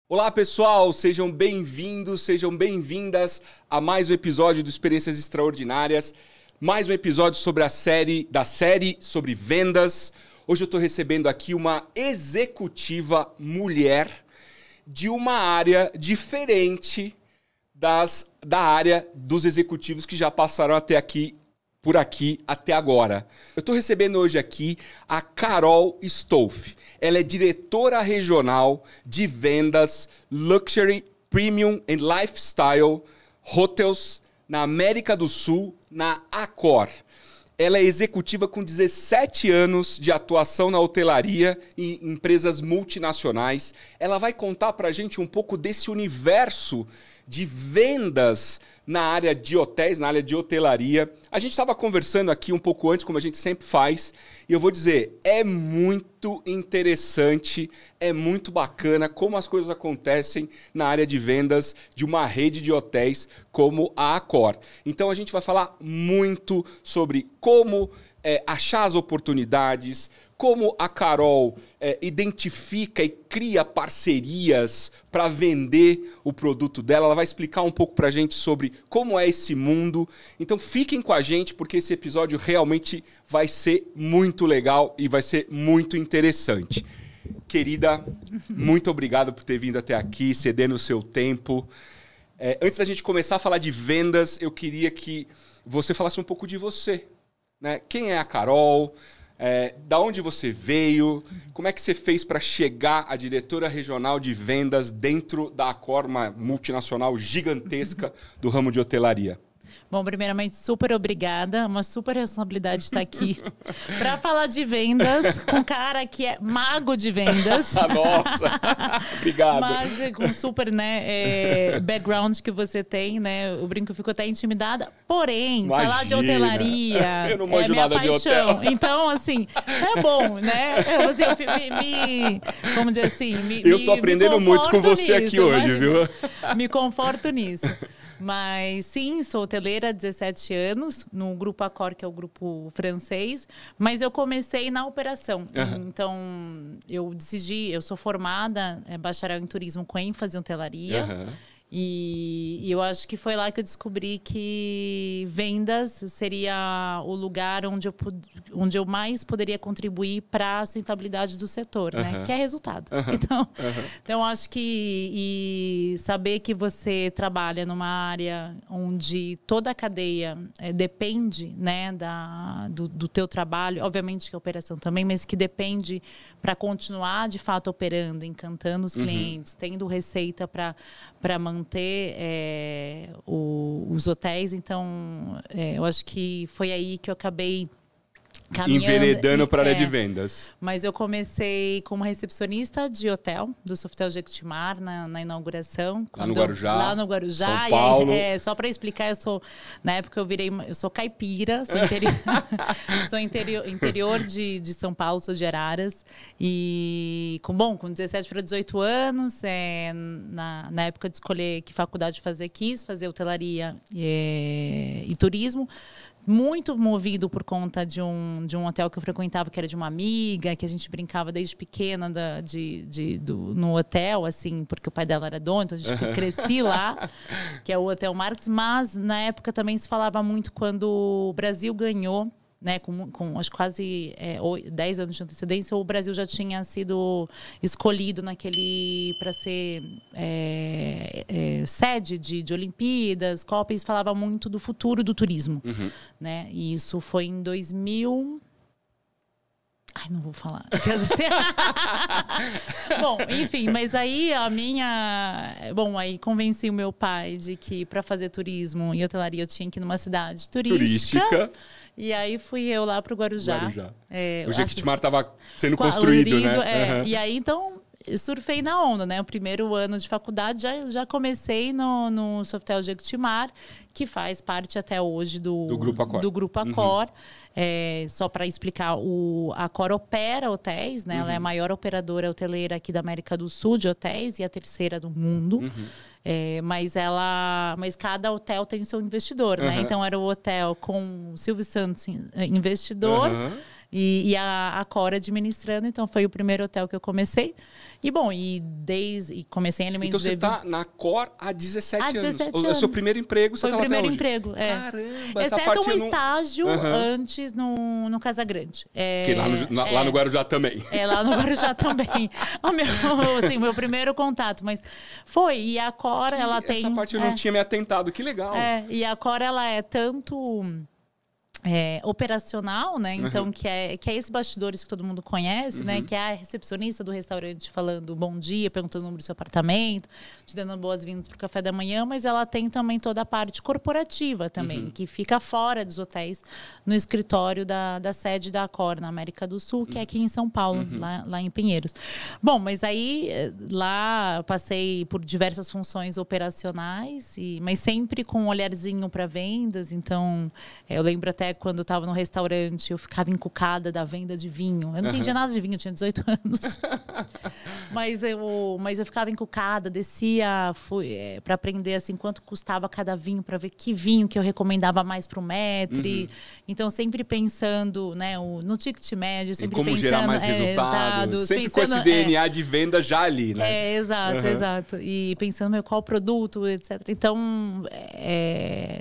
Olá pessoal, sejam bem-vindos, sejam bem-vindas a mais um episódio do Experiências Extraordinárias, mais um episódio sobre a série sobre vendas. Hoje eu estou recebendo aqui uma executiva mulher de uma área diferente da área dos executivos que já passaram por aqui até agora. Eu estou recebendo hoje aqui a Carol Stolf. Ela é diretora regional de vendas Luxury, Premium and Lifestyle Hotels na América do Sul, na Accor. Ela é executiva com 17 anos de atuação na hotelaria e empresas multinacionais. Ela vai contar para a gente um pouco desse universo de vendas na área de hotéis, na área de hotelaria. A gente estava conversando aqui um pouco antes, como a gente sempre faz, e eu vou dizer, é muito interessante, é muito bacana como as coisas acontecem na área de vendas de uma rede de hotéis como a Accor. Então a gente vai falar muito sobre como achar as oportunidades, como a Carol identifica e cria parcerias para vender o produto dela. Ela vai explicar um pouco para a gente sobre como é esse mundo. Então fiquem com a gente, porque esse episódio realmente vai ser muito legal e vai ser muito interessante. Querida, muito obrigado por ter vindo até aqui, cedendo o seu tempo. Antes da gente começar a falar de vendas, eu queria que você falasse um pouco de você, né? Quem é a Carol? Da onde você veio? Como é que você fez para chegar à diretora regional de vendas dentro da Accor, uma multinacional gigantesca do ramo de hotelaria? Bom, primeiramente, super obrigada. Uma super responsabilidade estar aqui para falar de vendas com um cara que é mago de vendas. Nossa, obrigado. Mas com super background que você tem, né? Eu brinco, eu fico até intimidada. Porém, Imagina. Falar de hotelaria eu não manjo minha nada paixão. De hotel. Então, assim, é bom, né? Vamos dizer assim, eu tô aprendendo muito com você aqui hoje, viu? Me conforto nisso. Mas sim, sou hoteleira há 17 anos, no Grupo Accor, que é o grupo francês, mas eu comecei na operação. Então, eu sou formada bacharel em turismo com ênfase em hotelaria. E eu acho que foi lá que eu descobri que vendas seria o lugar onde eu mais poderia contribuir para a sustentabilidade do setor, né? Que é resultado. Então, acho que saber que você trabalha numa área onde toda a cadeia depende, né, do teu trabalho, obviamente que a operação também, mas que depende para continuar de fato operando, encantando os clientes, tendo receita para manter os hotéis. Então, eu acho que foi aí que eu acabei enveredando para a área de vendas. Mas eu comecei como recepcionista de hotel, do Sofitel Jequitimar, na inauguração. Lá no Guarujá. Lá no Guarujá. São Paulo. Só para explicar, na época eu sou caipira, sou interior de São Paulo, sou de Araras. E com 17 para 18 anos, na época de escolher que faculdade fazer, quis fazer hotelaria e turismo. Muito movido por conta de um hotel que eu frequentava, que era de uma amiga, que a gente brincava desde pequena no hotel, assim, porque o pai dela era dono, então a gente cresci lá, que é o Hotel Marques. Mas na época também se falava muito quando o Brasil ganhou, né, com acho quase 10 anos de antecedência, o Brasil já tinha sido escolhido para ser sede de Olimpíadas, Copa, e se falava muito do futuro do turismo. Né? E isso foi em 2000... Ai, não vou falar. Bom, enfim, mas aí aí convenci o meu pai de que para fazer turismo e hotelaria eu tinha que ir numa cidade turística. E aí fui eu lá pro Guarujá. O Jequitimar estava sendo construído, né? E aí, então, eu surfei na onda, né? O primeiro ano de faculdade, já comecei no Sofitel Jequitimar, que faz parte até hoje do Grupo Accor. Só para explicar, a Accor opera hotéis, né? Ela é a maior operadora hoteleira aqui da América do Sul de hotéis e a terceira do mundo. Mas cada hotel tem o seu investidor, né? Então era o hotel com o Silvio Santos investidor, E a Cora administrando, então foi o primeiro hotel que eu comecei. E bom, e comecei em alimentos... Então você tá na Cor há 17 anos. 17 O anos. seu primeiro emprego, você tá lá até hoje. Foi o primeiro emprego, é. Caramba, essa Exceto parte um eu não... estágio antes no Casa Grande. Que lá no Guarujá também. Lá no Guarujá também. Meu primeiro contato. Mas foi. E a Cora, ela tem... Essa parte eu não tinha me atentado. Que legal. E a Cora, ela é tanto... operacional, né? Então, que é esse bastidores que todo mundo conhece, né? Que é a recepcionista do restaurante falando bom dia, perguntando o número do seu apartamento, te dando boas-vindas para o café da manhã, mas ela tem também toda a parte corporativa também, que fica fora dos hotéis, no escritório da sede da Accor, na América do Sul, que é aqui em São Paulo, lá em Pinheiros. Bom, mas aí lá eu passei por diversas funções operacionais, mas sempre com um olharzinho para vendas. Então, eu lembro até quando eu estava no restaurante, eu ficava encucada da venda de vinho. Eu não entendia nada de vinho, eu tinha 18 anos. mas eu ficava encucada, descia para aprender assim, quanto custava cada vinho, para ver que vinho que eu recomendava mais para o maître. Então, sempre pensando, né, no ticket médio, sempre como pensando... gerar mais resultados. Sempre pensando, com esse DNA de venda já ali, né? Exato. E pensando, qual produto, etc. Então,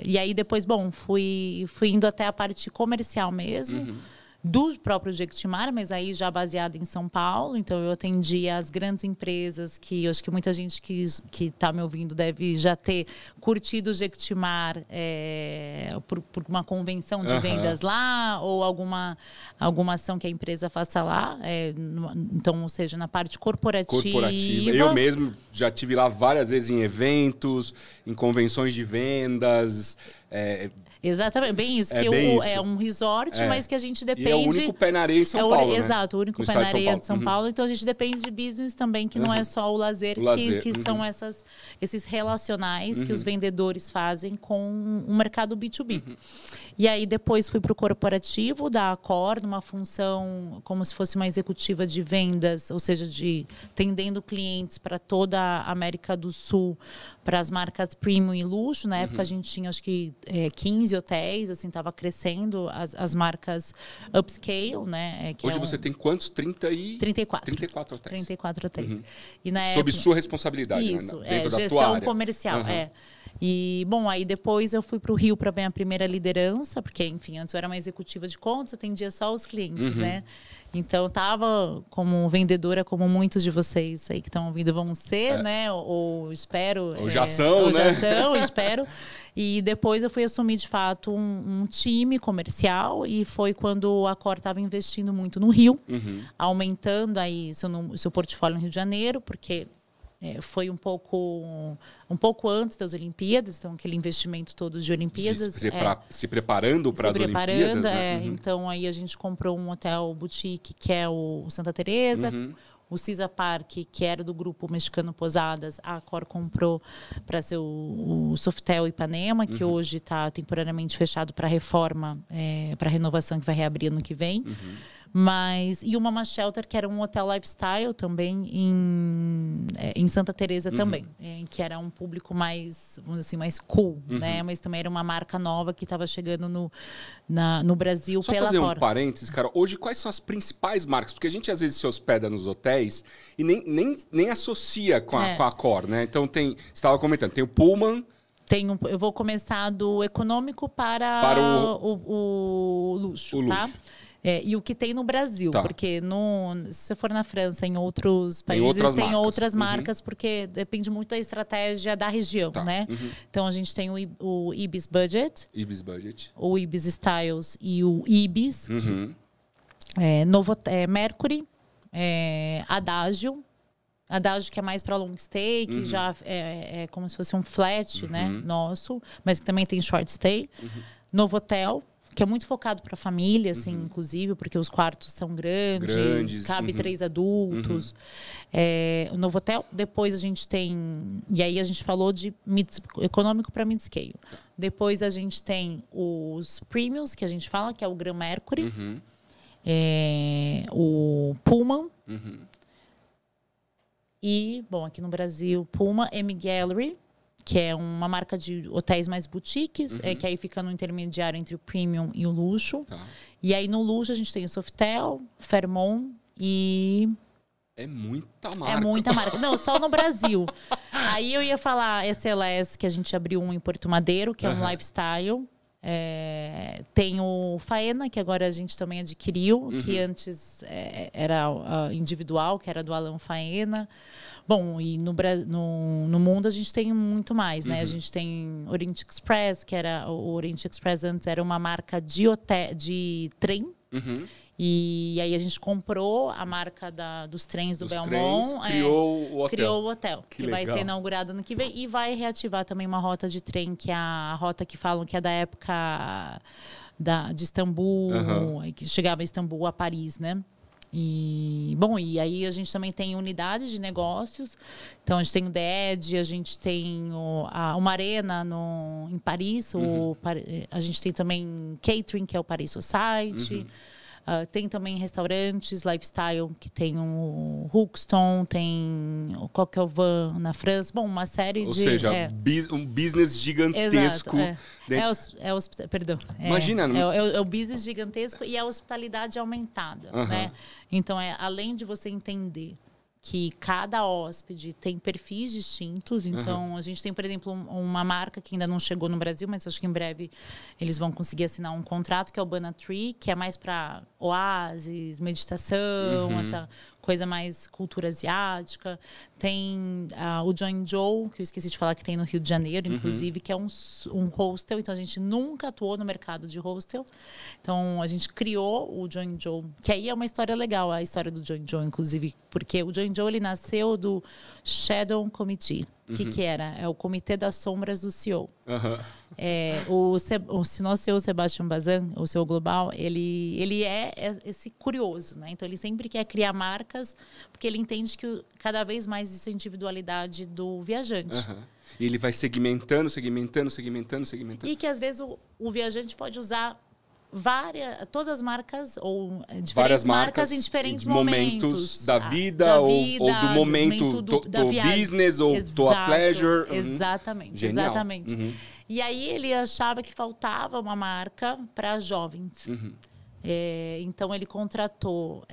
e aí depois, bom, fui indo até a parte comercial mesmo, do próprio Jequitimar, mas aí já baseado em São Paulo. Então, eu atendia as grandes empresas que eu acho que muita gente que está me ouvindo deve já ter curtido o Jequitimar por uma convenção de vendas lá, ou alguma ação que a empresa faça lá. Então, ou seja, na parte corporativa. Eu mesmo já tive lá várias vezes em eventos, em convenções de vendas. Exatamente, bem isso. É um resort, mas que a gente depende... E é o único pé na areia em São Paulo, né? Exato, o único pé na areia de São Paulo. Então, a gente depende de business também, que não é só o lazer, que são esses relacionais que os vendedores fazem com o mercado B2B. E aí, depois, fui para o corporativo da Accor, numa função como se fosse uma executiva de vendas, ou seja, atendendo clientes para toda a América do Sul, para as marcas premium e luxo. Na época, a gente tinha, acho que, 15 hotéis, assim, estava crescendo as marcas upscale, né? Hoje você tem quantos? 34. 34 hotéis. 34 hotéis. E na Sob sua responsabilidade, isso, né? Dentro da gestão tua área. Comercial, E, bom, aí depois eu fui para o Rio para minha primeira liderança, porque, enfim, antes eu era uma executiva de contas, atendia só os clientes, né? Então, eu estava como vendedora, como muitos de vocês aí que estão ouvindo vão ser, né? Ou espero... Ou já são, né? Já são, espero. E depois eu fui assumir, de fato, um time comercial, e foi quando a Accor estava investindo muito no Rio, aumentando aí seu portfólio no Rio de Janeiro, porque... foi um pouco antes das Olimpíadas, então aquele investimento todo de Olimpíadas. Se preparando para as Olimpíadas, né? Então aí a gente comprou um hotel boutique, que é o Santa Teresa, o Cisa Park, que era do grupo mexicano Posadas, a Accor comprou para ser o Sofitel Ipanema, que hoje está temporariamente fechado para reforma, para renovação, que vai reabrir ano que vem. E o Mama Shelter, que era um hotel lifestyle também em Santa Teresa também, que era um público mais, vamos dizer assim, mais cool, né? Mas também era uma marca nova que estava chegando no Brasil Só pela fazer Accor. Um parênteses, cara. Hoje, quais são as principais marcas? Porque a gente, às vezes, se hospeda nos hotéis e nem associa com a Accor, né? Então, você estava comentando, tem o Pullman... Eu vou começar do econômico para o luxo, tá? E o que tem no Brasil, porque se você for na França, em outros países, tem outras marcas, porque depende muito da estratégia da região, né? Então, a gente tem o Ibis Budget, o Ibis Styles e o Ibis, Mercury, Adagio, que é mais para long stay, que já é como se fosse um flat, né, nosso, mas que também tem short stay. Novotel, que é muito focado para a família, assim, inclusive, porque os quartos são grandes cabe 3 adultos. O Novotel, depois a gente tem... E aí a gente falou de econômico para mid-scale. Depois a gente tem os premiums, que a gente fala, que é o Grand Mercury, o Pullman, e, bom, aqui no Brasil, Puma, M Gallery, que é uma marca de hotéis mais boutiques, que aí fica no intermediário entre o premium e o luxo. Tá. E aí no luxo a gente tem o Sofitel, Fairmont e... É muita marca. É muita marca. Não, só no Brasil. Aí eu ia falar SLS, que a gente abriu um em Porto Madeiro, que é um lifestyle. Tem o Faena, que agora a gente também adquiriu, que antes era individual, que era do Alan Faena. Bom, e no mundo a gente tem muito mais, né? A gente tem Orient Express, que era... O Orient Express antes era uma marca de trem. E aí a gente comprou a marca dos trens do Belmont. Criou o hotel. Criou o hotel, que vai ser inaugurado ano que vem. E vai reativar também uma rota de trem, que é a rota que falam que é da época de Istambul, que chegava a Istambul a Paris, né? E aí a gente também tem unidades de negócios. Então a gente tem o The Edge, a gente tem uma arena em Paris, a gente tem também catering, que é o Paris Society. Tem também restaurantes, lifestyle, que tem o Hookstone, tem o Coquelin na França. Bom, uma série Ou seja, um business gigantesco. Exato, perdão. Imagina. É o business gigantesco e a hospitalidade aumentada, né? Então, além de você entender que cada hóspede tem perfis distintos. Então, a gente tem, por exemplo, uma marca que ainda não chegou no Brasil, mas acho que em breve eles vão conseguir assinar um contrato, que é o Banana Tree, que é mais para oásis, meditação, essa coisa mais cultura asiática. Tem o Join Joe, que eu esqueci de falar, que tem no Rio de Janeiro, inclusive, que é um hostel. Então, a gente nunca atuou no mercado de hostel. Então, a gente criou o Join Joe, que aí é uma história legal, a história do Join Joe, inclusive, porque o Join Joe, ele nasceu do Shadow Committee. O que era? É o Comitê das Sombras do CEO. O nosso CEO, Sebastian Bazin, o CEO global, ele é esse curioso, né? Então, ele sempre quer criar marcas, porque ele entende que cada vez mais isso é individualidade do viajante. E ele vai segmentando. E que, às vezes, o viajante pode usar todas as marcas ou diferentes marcas em diferentes momentos da vida, ou do momento do business ou do pleasure. Exatamente. Genial. Exatamente. E aí ele achava que faltava uma marca para jovens. Então ele contratou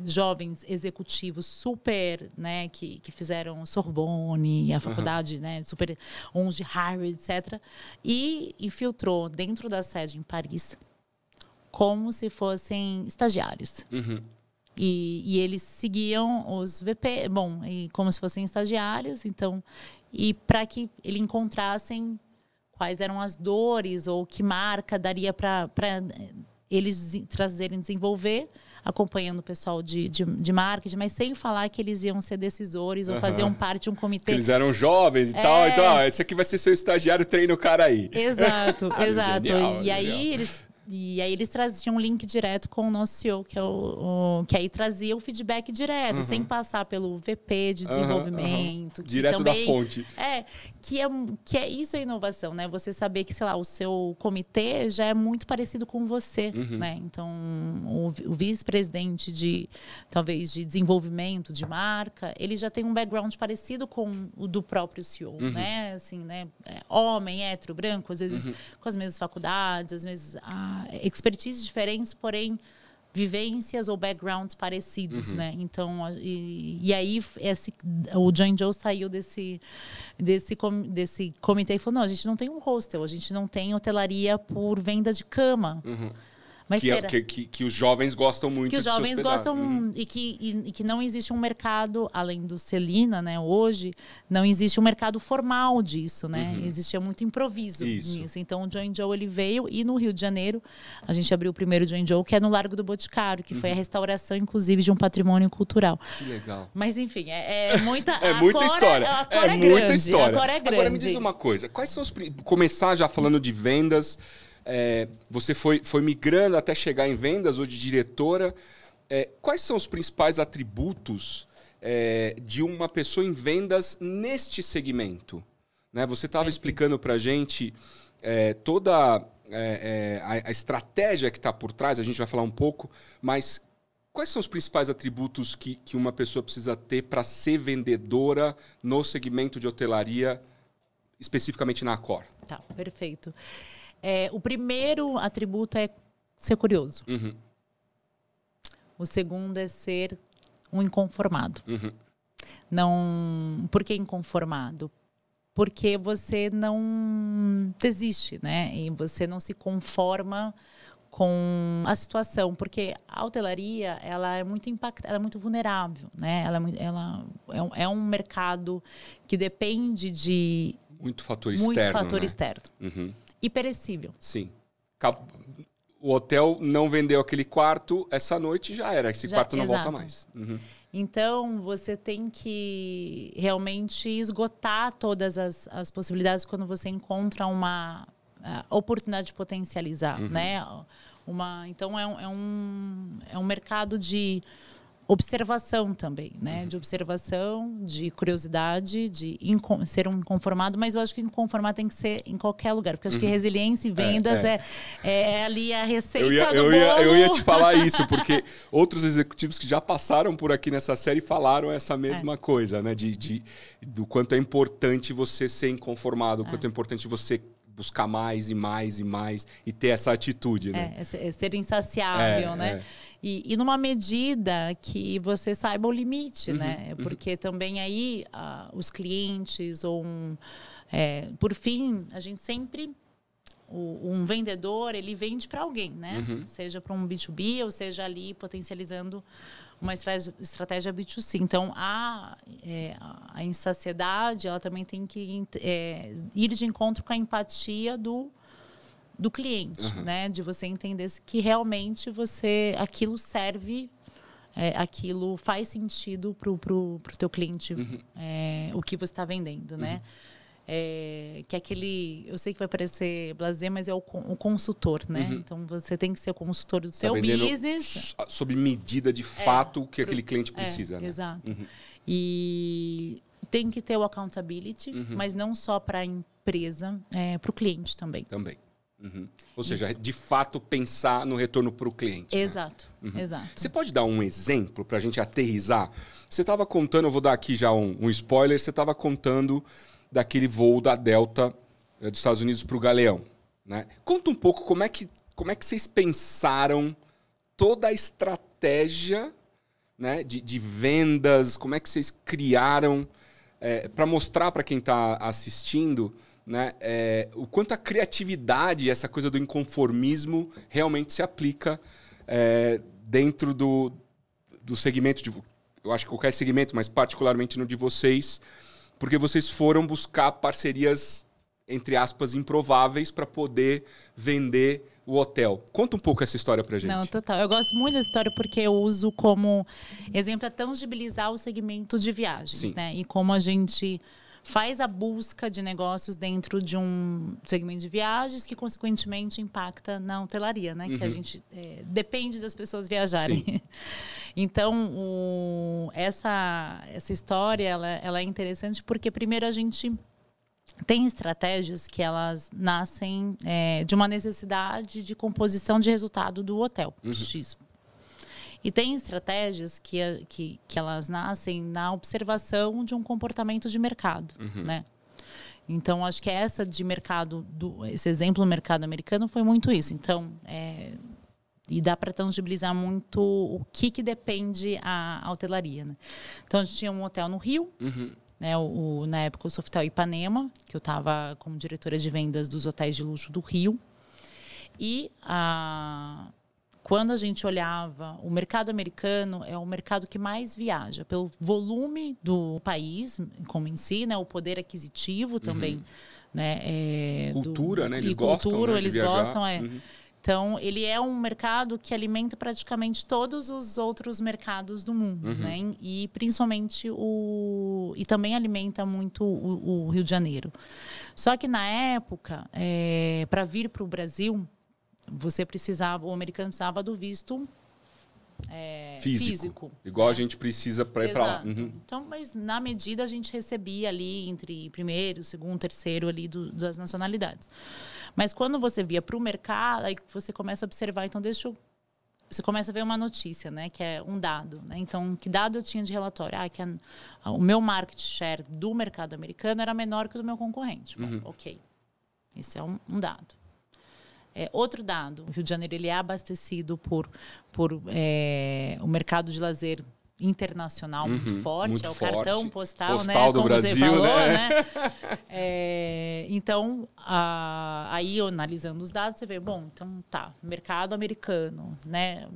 jovens executivos super, né, que fizeram Sorbonne, a faculdade, né, super, uns de Harvard, etc. E infiltrou dentro da sede em Paris como se fossem estagiários. E eles seguiam os VP, como se fossem estagiários, então, e para que eles encontrassem quais eram as dores ou que marca daria para eles trazerem, desenvolver, acompanhando o pessoal de marketing, mas sem falar que eles iam ser decisores ou faziam parte de um comitê. Eles eram jovens e tal, então, esse aqui vai ser seu estagiário, treina o cara aí. Exato. Genial, e aí eles traziam um link direto com o nosso CEO, que aí trazia o feedback direto, sem passar pelo VP de desenvolvimento. Que direto também, da fonte. Que é isso a inovação, né? Você saber que, sei lá, o seu comitê já é muito parecido com você, né? Então, o vice-presidente talvez de desenvolvimento de marca, ele já tem um background parecido com o do próprio CEO, né? Assim, né? Homem, hétero, branco, às vezes com as mesmas faculdades, às vezes expertises diferentes, porém vivências ou backgrounds parecidos, né? Então, e aí o Join Joe saiu desse comitê e falou, não, a gente não tem um hostel, a gente não tem hotelaria por venda de cama. Mas que os jovens gostam muito de se hospedar. Que os jovens gostam e que não existe um mercado, além do Celina, né? Hoje, não existe um mercado formal disso, né? Existia muito improviso nisso. Então, o Join Joe, ele veio e no Rio de Janeiro, a gente abriu o primeiro Join Joe, que é no Largo do Boticário, que foi a restauração, inclusive, de um patrimônio cultural. Que legal. Mas, enfim, é muita... muita história. Muita história. Agora, me diz uma coisa. Quais são começar já falando de vendas... você foi migrando até chegar em vendas ou de diretora. Quais são os principais atributos de uma pessoa em vendas neste segmento? Né? Você estava explicando para a gente toda a estratégia que está por trás, a gente vai falar um pouco, mas quais são os principais atributos que uma pessoa precisa ter para ser vendedora no segmento de hotelaria especificamente na Accor? Tá, perfeito. O primeiro atributo é ser curioso. O segundo é ser um inconformado. Não, por que inconformado? Porque você não desiste, né? E você não se conforma com a situação, porque a hotelaria ela é muito impactada, ela é muito vulnerável, né? Ela é um mercado que depende de muito fator externo e perecível. Sim. O hotel não vendeu aquele quarto essa noite, já era. Esse quarto não volta mais. Então, você tem que realmente esgotar todas as possibilidades quando você encontra uma oportunidade de potencializar, né? Então, é um mercado de observação também, né? De observação, de curiosidade, de ser um inconformado, mas eu acho que inconformado tem que ser em qualquer lugar, porque eu acho que resiliência e vendas é ali a receita do bolo. Eu ia te falar isso, porque outros executivos que já passaram por aqui nessa série falaram essa mesma coisa, né? Do quanto é importante você ser inconformado, o quanto é importante você buscar mais e mais e mais e ter essa atitude, né? Ser insaciável, né? E numa medida que você saiba o limite, né? Porque também aí os clientes por fim, a gente sempre... Um vendedor, ele vende para alguém, né? Seja para um B2B ou seja ali potencializando uma estratégia B2C. Então, a insaciedade, ela também tem que ir de encontro com a empatia do cliente, né? De você entender que realmente aquilo serve, aquilo faz sentido pro teu cliente, o que você está vendendo, né? Que eu sei que vai parecer blasé, mas é o consultor, né? Então, você tem que ser o consultor do seu business. Sob medida de fato o que aquele cliente precisa, né? Exato. E tem que ter o accountability, mas não só para a empresa, para o cliente também. Ou seja, de fato pensar no retorno para o cliente. Exato, exato. Você pode dar um exemplo para a gente aterrizar? Você estava contando, eu vou dar aqui já um spoiler, você estava contando daquele voo da Delta dos Estados Unidos para o Galeão, né? Conta um pouco como é que vocês pensaram toda a estratégia, né, de vendas, como é que vocês criaram para mostrar para quem está assistindo, né, o quanto a criatividade, essa coisa do inconformismo realmente se aplica dentro do segmento, eu acho que qualquer segmento, mas particularmente no de vocês, porque vocês foram buscar parcerias, entre aspas, improváveis para poder vender o hotel. Conta um pouco essa história pra gente. Não, total. Eu gosto muito dessa história porque eu uso como exemplo para tangibilizar o segmento de viagens, né? E como a gente faz a busca de negócios dentro de um segmento de viagens que, consequentemente, impacta na hotelaria, né? Que a gente depende das pessoas viajarem. Então, essa história ela é interessante porque, primeiro, a gente tem estratégias que elas nascem de uma necessidade de composição de resultado do hotel. X. E tem estratégias que elas nascem na observação de um comportamento de mercado, né? Então, acho que essa de mercado, esse exemplo do mercado americano foi muito isso. Então, e dá para tangibilizar muito o que depende a hotelaria, né? Então, a gente tinha um hotel no Rio, né, na época o Sofitel Ipanema, que eu estava como diretora de vendas dos hotéis de luxo do Rio. E quando a gente olhava, o mercado americano é o mercado que mais viaja, pelo volume do país, como em si, né, o poder aquisitivo também. Né, cultura, né? Eles gostam, Então, ele é um mercado que alimenta praticamente todos os outros mercados do mundo, né? E principalmente e também alimenta muito o Rio de Janeiro. Só que na época, para vir para o Brasil, o americano precisava do visto físico. Igual a gente precisa para ir para lá. Então, mas na medida a gente recebia ali entre primeiro, segundo, terceiro ali das nacionalidades. Mas quando você via para o mercado, aí você começa a observar, então deixa eu você começa a ver uma notícia, né? Que é um dado, né? Então, que dado eu tinha de relatório? Que o meu market share do mercado americano era menor que o do meu concorrente. Bom, ok. Esse é um dado. Outro dado, o Rio de Janeiro ele é abastecido por o mercado de lazer internacional muito forte, muito é o forte. cartão postal, né? Do Como Brasil, você falou, né? Então, aí analisando os dados, você vê, bom, então mercado americano, né?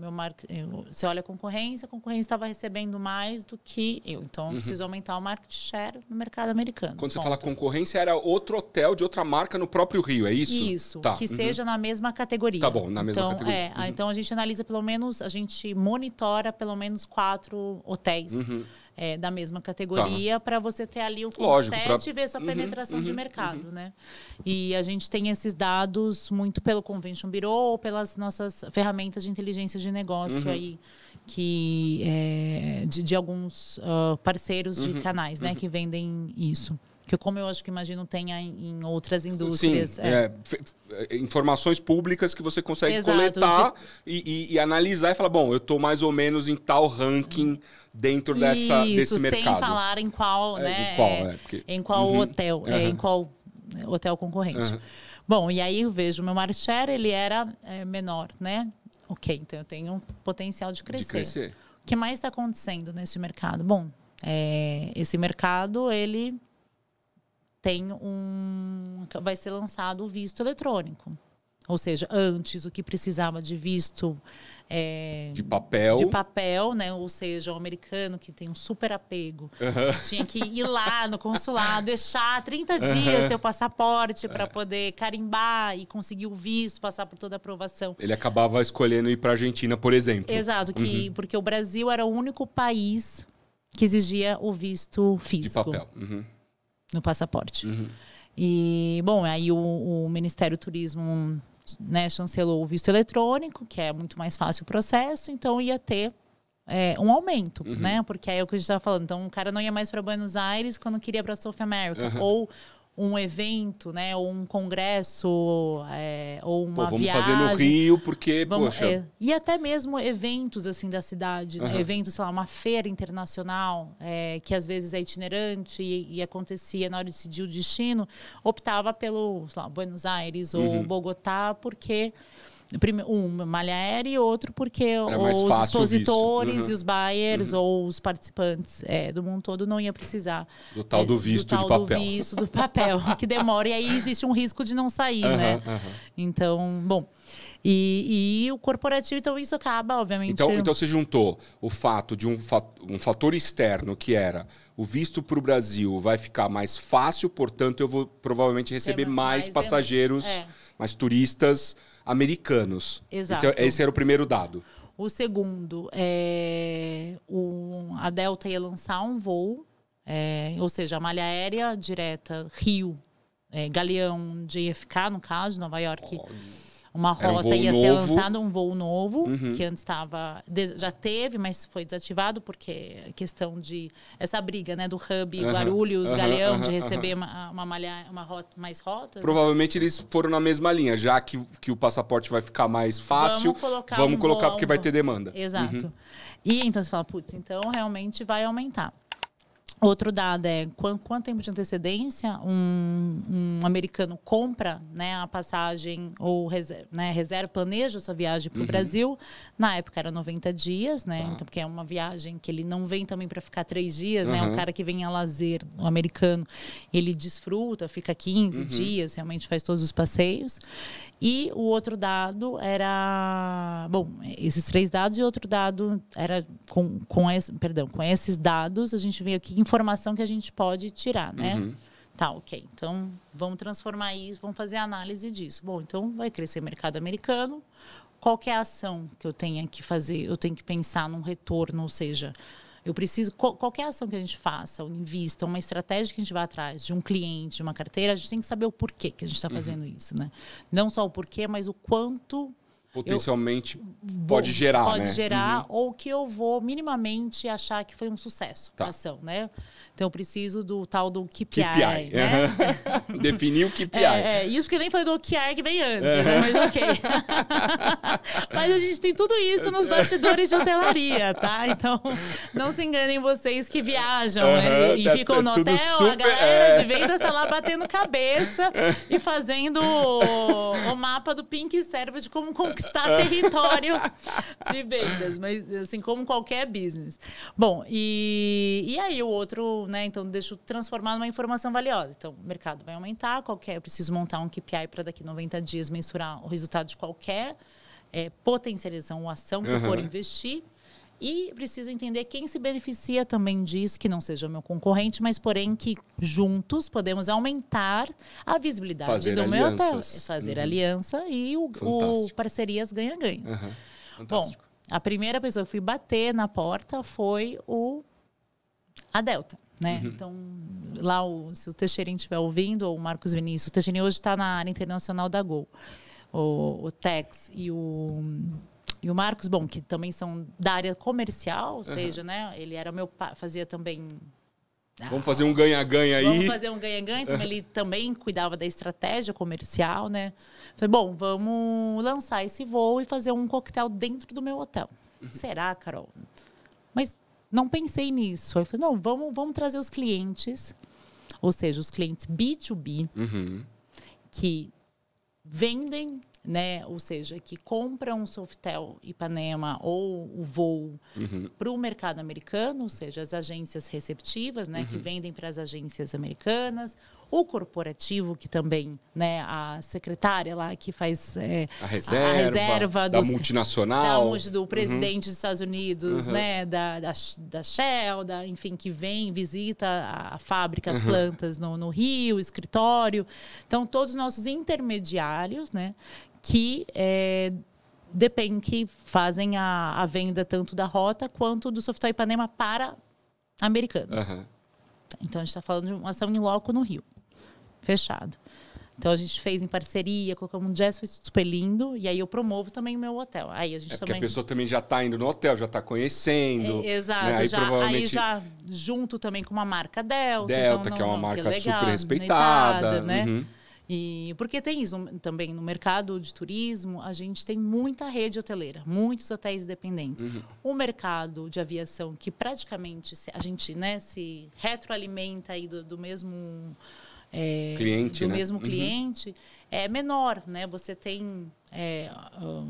Você olha a concorrência estava recebendo mais do que eu. Então, eu preciso aumentar o market share no mercado americano. Quando você fala concorrência, era outro hotel de outra marca no próprio Rio, é isso? Isso, que seja na mesma categoria. Tá bom, na mesma categoria. Então, a gente analisa a gente monitora pelo menos 4 hotéis da mesma categoria para você ter ali o set e ver sua penetração de mercado, né? E a gente tem esses dados muito pelo Convention Bureau ou pelas nossas ferramentas de inteligência de negócio aí, de alguns parceiros de canais, né? Que vendem isso. Que como eu acho que imagino tenha em outras indústrias. Sim, informações públicas que você consegue coletar e analisar e falar, bom, eu estou mais ou menos em tal ranking dentro desse mercado. Sem falar em qual, né? Em qual hotel, em qual hotel concorrente. Bom, e aí eu vejo o meu market share, ele era menor, né? Ok, então eu tenho um potencial de crescer. O que mais está acontecendo nesse mercado? Bom, esse mercado, ele vai ser lançado o visto eletrônico. Ou seja, antes o que precisava de visto de papel, né? Ou seja, o americano que tem um super apego tinha que ir lá no consulado, deixar 30 dias seu passaporte para poder carimbar e conseguir o visto, passar por toda a aprovação. Ele acabava escolhendo ir para a Argentina, por exemplo. Exato, porque o Brasil era o único país que exigia o visto físico. De papel. No passaporte. E, bom, aí o Ministério do Turismo, né, chancelou o visto eletrônico, que é muito mais fácil o processo, então ia ter um aumento, né? Porque é o que a gente estava falando. Então, o cara não ia mais para Buenos Aires quando queria para South America. Ou um evento, né? Ou um congresso, ou uma vamos viagem. Fazer no Rio, porque, E até mesmo eventos, assim, da cidade. Né? Eventos, sei lá, uma feira internacional, que às vezes é itinerante e acontecia na hora de decidir o destino, optava pelo, sei lá, Buenos Aires ou Bogotá, porque... malha aérea e outro porque os expositores e os buyers ou os participantes do mundo todo não ia precisar do tal do visto de papel. Do visto do papel, que demora. E aí existe um risco de não sair, né? Então, bom... E o corporativo, então isso acaba, obviamente... Então você juntou o fato de um fator externo, que era o visto para o Brasil vai ficar mais fácil, portanto eu vou provavelmente receber mais passageiros, mais turistas americanos. Exato. Esse era o primeiro dado. O segundo, a Delta ia lançar um voo, ou seja, a malha aérea direta Rio, Galeão de JFK, no caso, Nova York... Uma rota ia ser lançada, um voo novo, que antes já teve, mas foi desativado, porque a questão de... Essa briga, né, do hub Guarulhos, Galeão, de receber uma rota, mais rotas. Provavelmente eles foram na mesma linha, já que o passaporte vai ficar mais fácil, vamos colocar porque vai ter demanda. Exato. E então você fala, putz, então realmente vai aumentar. Outro dado quanto tempo de antecedência um americano compra, né, a passagem ou reserva, planeja a sua viagem para o Brasil. Na época era 90 dias, né? Então, porque é uma viagem que ele não vem também para ficar 3 dias, né? Um cara que vem a lazer, o americano, ele desfruta, fica 15 dias, realmente faz todos os passeios. E o outro dado era... Bom, esses 3 dados e outro dado era com esses dados, a gente veio aqui informação que a gente pode tirar, né? Tá, ok. Então, vamos transformar isso, vamos fazer análise disso. Bom, então vai crescer o mercado americano. Qual que é a ação que eu tenho que fazer? Eu tenho que pensar num retorno, ou seja... Eu preciso, qualquer ação que a gente faça, ou invista, uma estratégia que a gente vá atrás de um cliente, de uma carteira, a gente tem que saber o porquê que a gente está fazendo isso, né? Não só o porquê, mas o quanto Potencialmente pode gerar, né? Pode gerar, ou que eu vou minimamente achar que foi um sucesso a ação, né? Então, eu preciso do tal do KPI, né? Definir o KPI. Isso que nem foi do OKR que vem antes, né? Mas ok. Mas a gente tem tudo isso nos bastidores de hotelaria, tá? Então, não se enganem vocês que viajam e ficam no hotel, super, a galera de vendas tá lá batendo cabeça e fazendo o mapa do Pink Serve de como conquistar território de vendas, mas assim, como qualquer business. Bom, e aí o outro, né? Então, deixa eu transformar numa informação valiosa. Então, o mercado vai aumentar, eu preciso montar um KPI para daqui a 90 dias mensurar o resultado de qualquer potencialização ou ação que eu for investir. E preciso entender quem se beneficia também disso, que não seja meu concorrente, mas porém que juntos podemos aumentar a visibilidade do meu hotel. Fazer aliança e o parcerias ganha-ganha. Bom, a primeira pessoa que fui bater na porta foi a Delta. Né? Então, lá, se o Teixeirinho estiver ouvindo, ou o Marcos Vinícius, o Teixeirinho hoje está na área internacional da Gol. O Tex e o Marcos, bom, que também são da área comercial, ou seja, né? Ele era meu pai, fazia também... Vamos fazer um ganha-ganha aí. Vamos fazer um ganha-ganha. Então, ele também cuidava da estratégia comercial, né? Falei, bom, vamos lançar esse voo e fazer um coquetel dentro do meu hotel. Será, Carol? Mas... não pensei nisso. Eu falei, não, vamos trazer os clientes, ou seja, os clientes B2B, que vendem, né? Ou seja, que compram um Sofitel Ipanema ou o voo para o mercado americano, ou seja, as agências receptivas, né? Que vendem para as agências americanas. O corporativo, que também, né, a secretária lá que faz a reserva da multinacional. Do presidente dos Estados Unidos, né, da Shell, enfim, que vem, visita a fábrica, as plantas no Rio, o escritório. Então, todos os nossos intermediários, né, que fazem a venda tanto da rota quanto do Sofitel Ipanema para americanos. Então, a gente está falando de uma ação em loco no Rio. Fechado. Então, a gente fez em parceria, colocamos um jazz, foi super lindo. E aí, eu promovo também o meu hotel. Aí, a gente porque a pessoa também já está indo no hotel, já está conhecendo. Exato. Né? Aí já junto também com uma marca Delta. Então, que é uma marca super respeitada. Né? E porque tem isso também no mercado de turismo, a gente tem muita rede hoteleira, muitos hotéis independentes. O mercado de aviação, que praticamente a gente, né, se retroalimenta aí do mesmo... cliente, do né? mesmo cliente, é menor, né? Você tem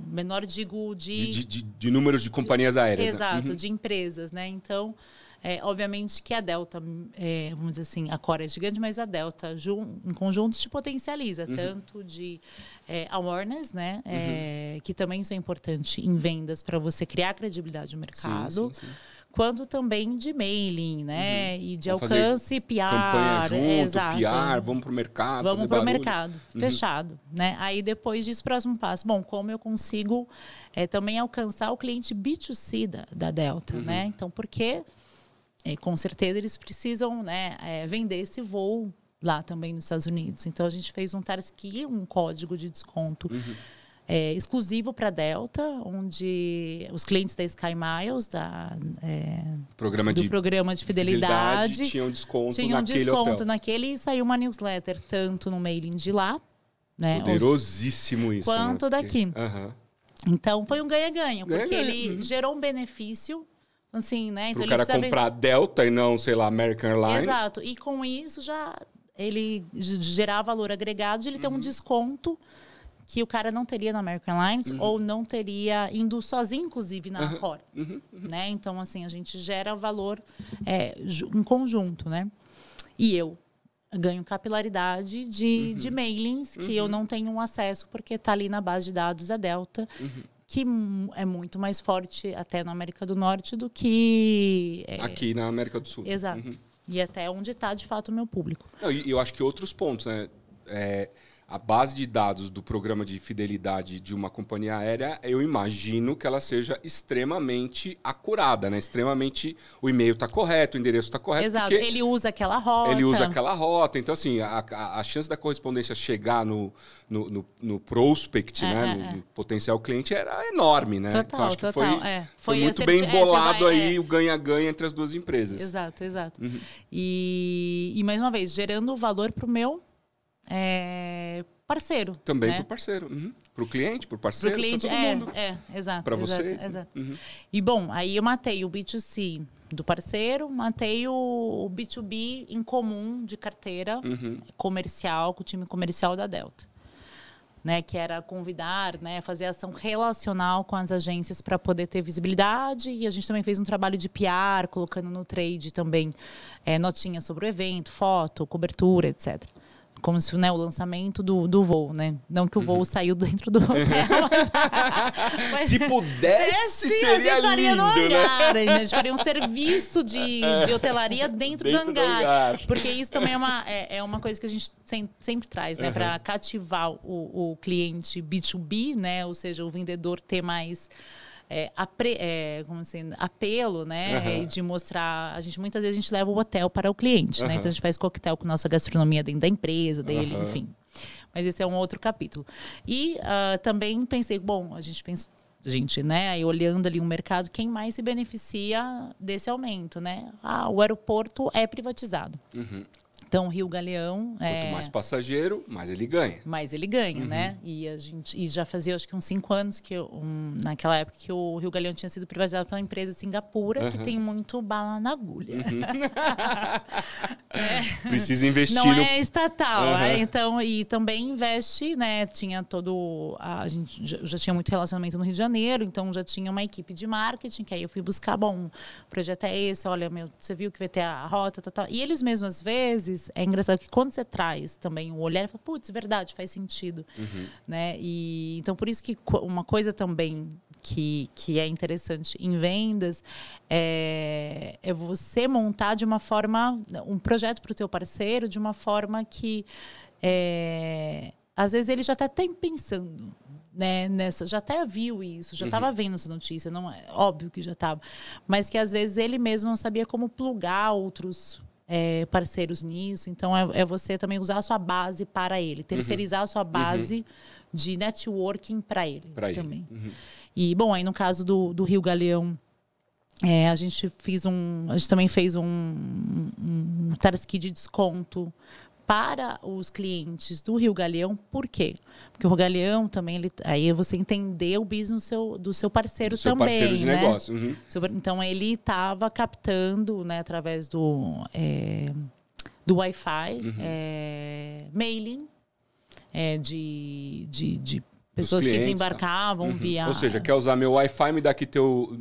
menor, digo, de números de companhias aéreas. Exato, de empresas, né? Então, obviamente que a Delta, vamos dizer assim, a Cora é gigante, mas a Delta, em conjunto, te potencializa, tanto de awareness, né? Que também isso é importante em vendas para você criar credibilidade no mercado. Sim. Quanto também de mailing, né? E de alcance, PR. Campanha junto, exato. PR, vamos para o mercado. Vamos para o mercado, fechado. Né? Aí, depois disso, próximo passo. Bom, como eu consigo também alcançar o cliente B2C da Delta, né? Então, porque, com certeza, eles precisam, né, vender esse voo lá também nos Estados Unidos. Então, a gente fez um Tarski, um código de desconto exclusivo para a Delta, onde os clientes da Sky Miles, do programa de fidelidade tinham desconto naquele e saiu uma newsletter, tanto no mailing de lá, né, poderosíssimo isso, quanto daqui. Então, foi um ganha-ganha, porque ele gerou um benefício, assim, né? Então, o cara comprar a Delta e não, sei lá, American Airlines. Exato. E com isso, ele gerar valor agregado de ele ter um desconto que o cara não teria na American Airlines ou não teria indo sozinho, inclusive, na Accor. Né? Então, assim, a gente gera valor em conjunto, né? E eu ganho capilaridade de mailings que eu não tenho acesso porque está ali na base de dados da Delta, que é muito mais forte até na América do Norte do que... aqui na América do Sul. Exato. E até onde está, de fato, o meu público. E eu acho que outros pontos, né? a base de dados do programa de fidelidade de uma companhia aérea, eu imagino que ela seja extremamente acurada, né? Extremamente... O e-mail está correto, o endereço está correto. Exato. Ele usa aquela rota. Ele usa aquela rota. Então, assim, a chance da correspondência chegar no prospect, né? No potencial cliente, era enorme, né? Total, então, acho que foi muito bem bolado o ganha-ganha entre as duas empresas. Exato, exato. Uhum. E, mais uma vez, gerando valor para o meu parceiro. Também né? para o parceiro. Uhum. Para o cliente, para o parceiro, para todo mundo. Exato. Para vocês. Exato. Uhum. E, bom, aí eu matei o B2C do parceiro, matei o B2B em comum de carteira comercial, com o time comercial da Delta. Né, que era convidar, né, fazer ação relacional com as agências para poder ter visibilidade. E a gente também fez um trabalho de PR, colocando no trade também notinhas sobre o evento, foto, cobertura, etc. Como se, né, o lançamento do voo, né? Não que o voo saiu dentro do hotel. Mas se pudesse, seria lindo, hangar, né? A gente faria um serviço de hotelaria dentro do hangar. Porque isso também é uma coisa que a gente sempre traz, né? Para cativar o cliente B2B, né? Ou seja, o vendedor ter mais... como assim, apelo, né? De mostrar... Muitas vezes a gente leva o hotel para o cliente, né? Então a gente faz coquetel com nossa gastronomia dentro da empresa dele, enfim. Mas esse é um outro capítulo. E também pensei, bom, a gente, né? Aí olhando ali o mercado, quem mais se beneficia desse aumento, né? O aeroporto é privatizado. Então, o Rio Galeão... Quanto mais passageiro, mais ele ganha. Mais ele ganha, né? E já fazia, acho que uns 5 anos, naquela época, que o Rio Galeão tinha sido privatizado pela empresa de Singapura, que tem muito bala na agulha. Precisa investir Não é estatal. Então, e também investe, né? Tinha a gente já tinha muito relacionamento no Rio de Janeiro, então já tinha uma equipe de marketing, que aí eu fui buscar, bom, o projeto é esse, olha, você viu que vai ter a rota, tal. E eles mesmos, às vezes, é engraçado que quando você traz também o olhar, você fala, putz, verdade, faz sentido. Né? E, então, por isso que uma coisa também que é interessante em vendas é você montar de uma forma, um projeto para o teu parceiro, de uma forma que, às vezes, ele já está até pensando, né, já até viu isso, já estava vendo essa notícia, não é óbvio que já estava, mas que, às vezes, ele mesmo não sabia como plugar outros parceiros nisso. Então, é você também usar a sua base para ele. Terceirizar a sua base de networking para ele também. E, bom, aí no caso do Rio Galeão, a gente também fez um task de desconto para os clientes do Rio Galeão. Por quê? Porque o Rio Galeão também, aí você entender o business do seu parceiro também. Do seu parceiro de negócio. Então, ele estava captando, né, através do Wi-Fi, mailing de pessoas que desembarcavam via... Ou seja, quer usar meu Wi-Fi, me dá aqui teu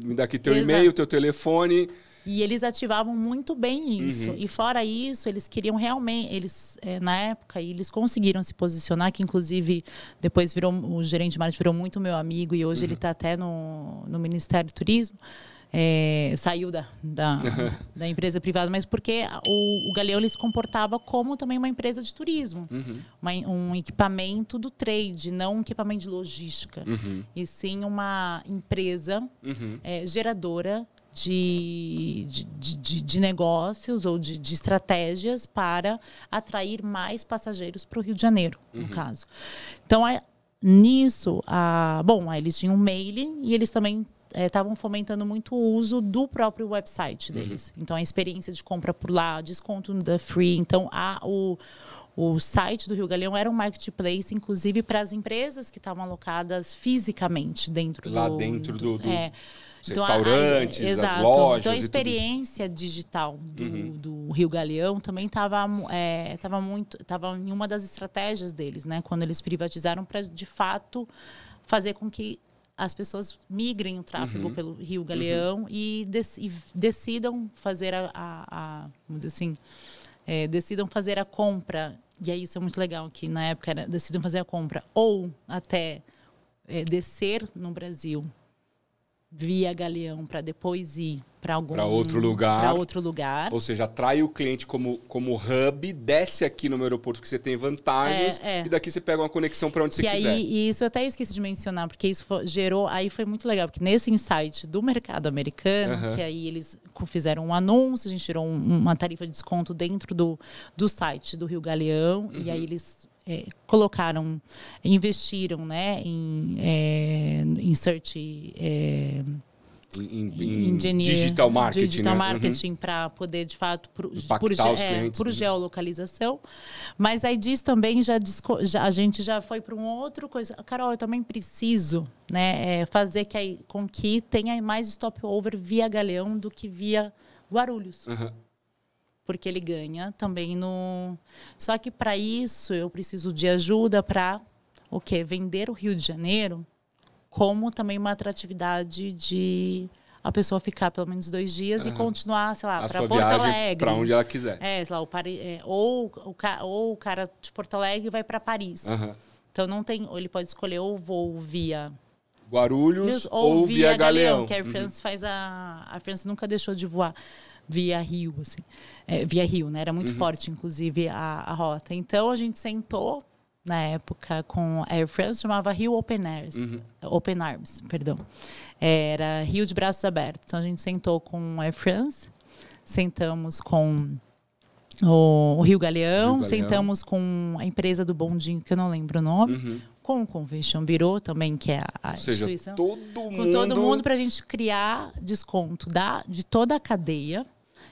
e-mail, teu telefone... E eles ativavam muito bem isso. E fora isso, eles queriam realmente... na época, eles conseguiram se posicionar, que inclusive depois o gerente de marketing virou muito meu amigo e hoje ele está até no Ministério do Turismo. Saiu da empresa privada, mas porque o Galeão ele se comportava como também uma empresa de turismo. Um equipamento do trade, não um equipamento de logística. E sim uma empresa geradora de negócios ou de estratégias para atrair mais passageiros para o Rio de Janeiro, no caso. Então, nisso, eles tinham um mailing e eles também estavam fomentando muito o uso do próprio website deles. Então, a experiência de compra por lá, desconto da Free. Então, o site do Rio Galeão era um marketplace, inclusive, para as empresas que estavam alocadas fisicamente dentro do restaurantes, as lojas. Então, a experiência digital do Rio Galeão também estava em uma das estratégias deles, né? Quando eles privatizaram para, de fato, fazer com que as pessoas migrem o tráfego pelo Rio Galeão e decidam fazer vamos dizer assim, decidam fazer a compra. E aí isso é muito legal, que na época decidam fazer a compra ou até descer no Brasil via Galeão para depois ir para outro lugar. Ou seja, atrai o cliente como hub, desce aqui no meu aeroporto que você tem vantagens e daqui você pega uma conexão para onde você quiser. E isso eu até esqueci de mencionar, porque isso gerou... Aí foi muito legal, porque nesse insight do mercado americano, que aí eles fizeram um anúncio, a gente tirou uma tarifa de desconto dentro do site do Rio Galeão, e aí eles... investiram, né, em search, em digital marketing, para poder, de fato, impactar os clientes, por geolocalização. Mas aí disso também a gente já foi para uma outra coisa. Carol, eu também preciso, né, fazer com que tenha mais stopover via Galeão do que via Guarulhos. Porque ele ganha também no... Só que para isso eu preciso de ajuda para vender o Rio de Janeiro como também uma atratividade de a pessoa ficar pelo menos 2 dias e continuar, sei lá, para Porto Alegre. Para onde ela quiser. Sei lá, ou o cara de Porto Alegre vai para Paris. Então não tem... Ele pode escolher ou voo via... Guarulhos ou via Galeão. Que a Air France faz a France nunca deixou de voar via Rio, assim. Via Rio, né? Era muito forte, inclusive, a rota. Então, a gente sentou, na época, com a Air France, chamava Rio Open Arms, perdão. Era Rio de Braços Abertos. Então, a gente sentou com a Air France, sentamos com o Rio Galeão, sentamos com a empresa do bondinho, que eu não lembro o nome, com o Convention Bureau também, que é a instituição. Com todo mundo para a gente criar desconto de toda a cadeia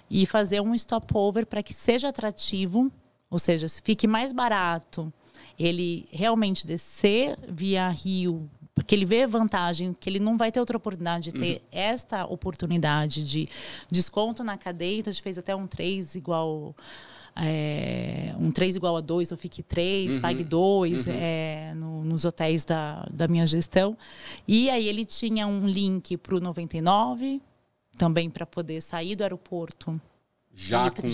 e fazer um stopover para que seja atrativo, ou seja, se fique mais barato ele realmente descer via Rio, porque ele vê vantagem, que ele não vai ter outra oportunidade de ter esta oportunidade de desconto na cadeia. Então, a gente fez até um 3 igual a 2, eu fique 3, pague 2 nos hotéis da minha gestão. E aí ele tinha um link para o 99, também para poder sair do aeroporto. Já com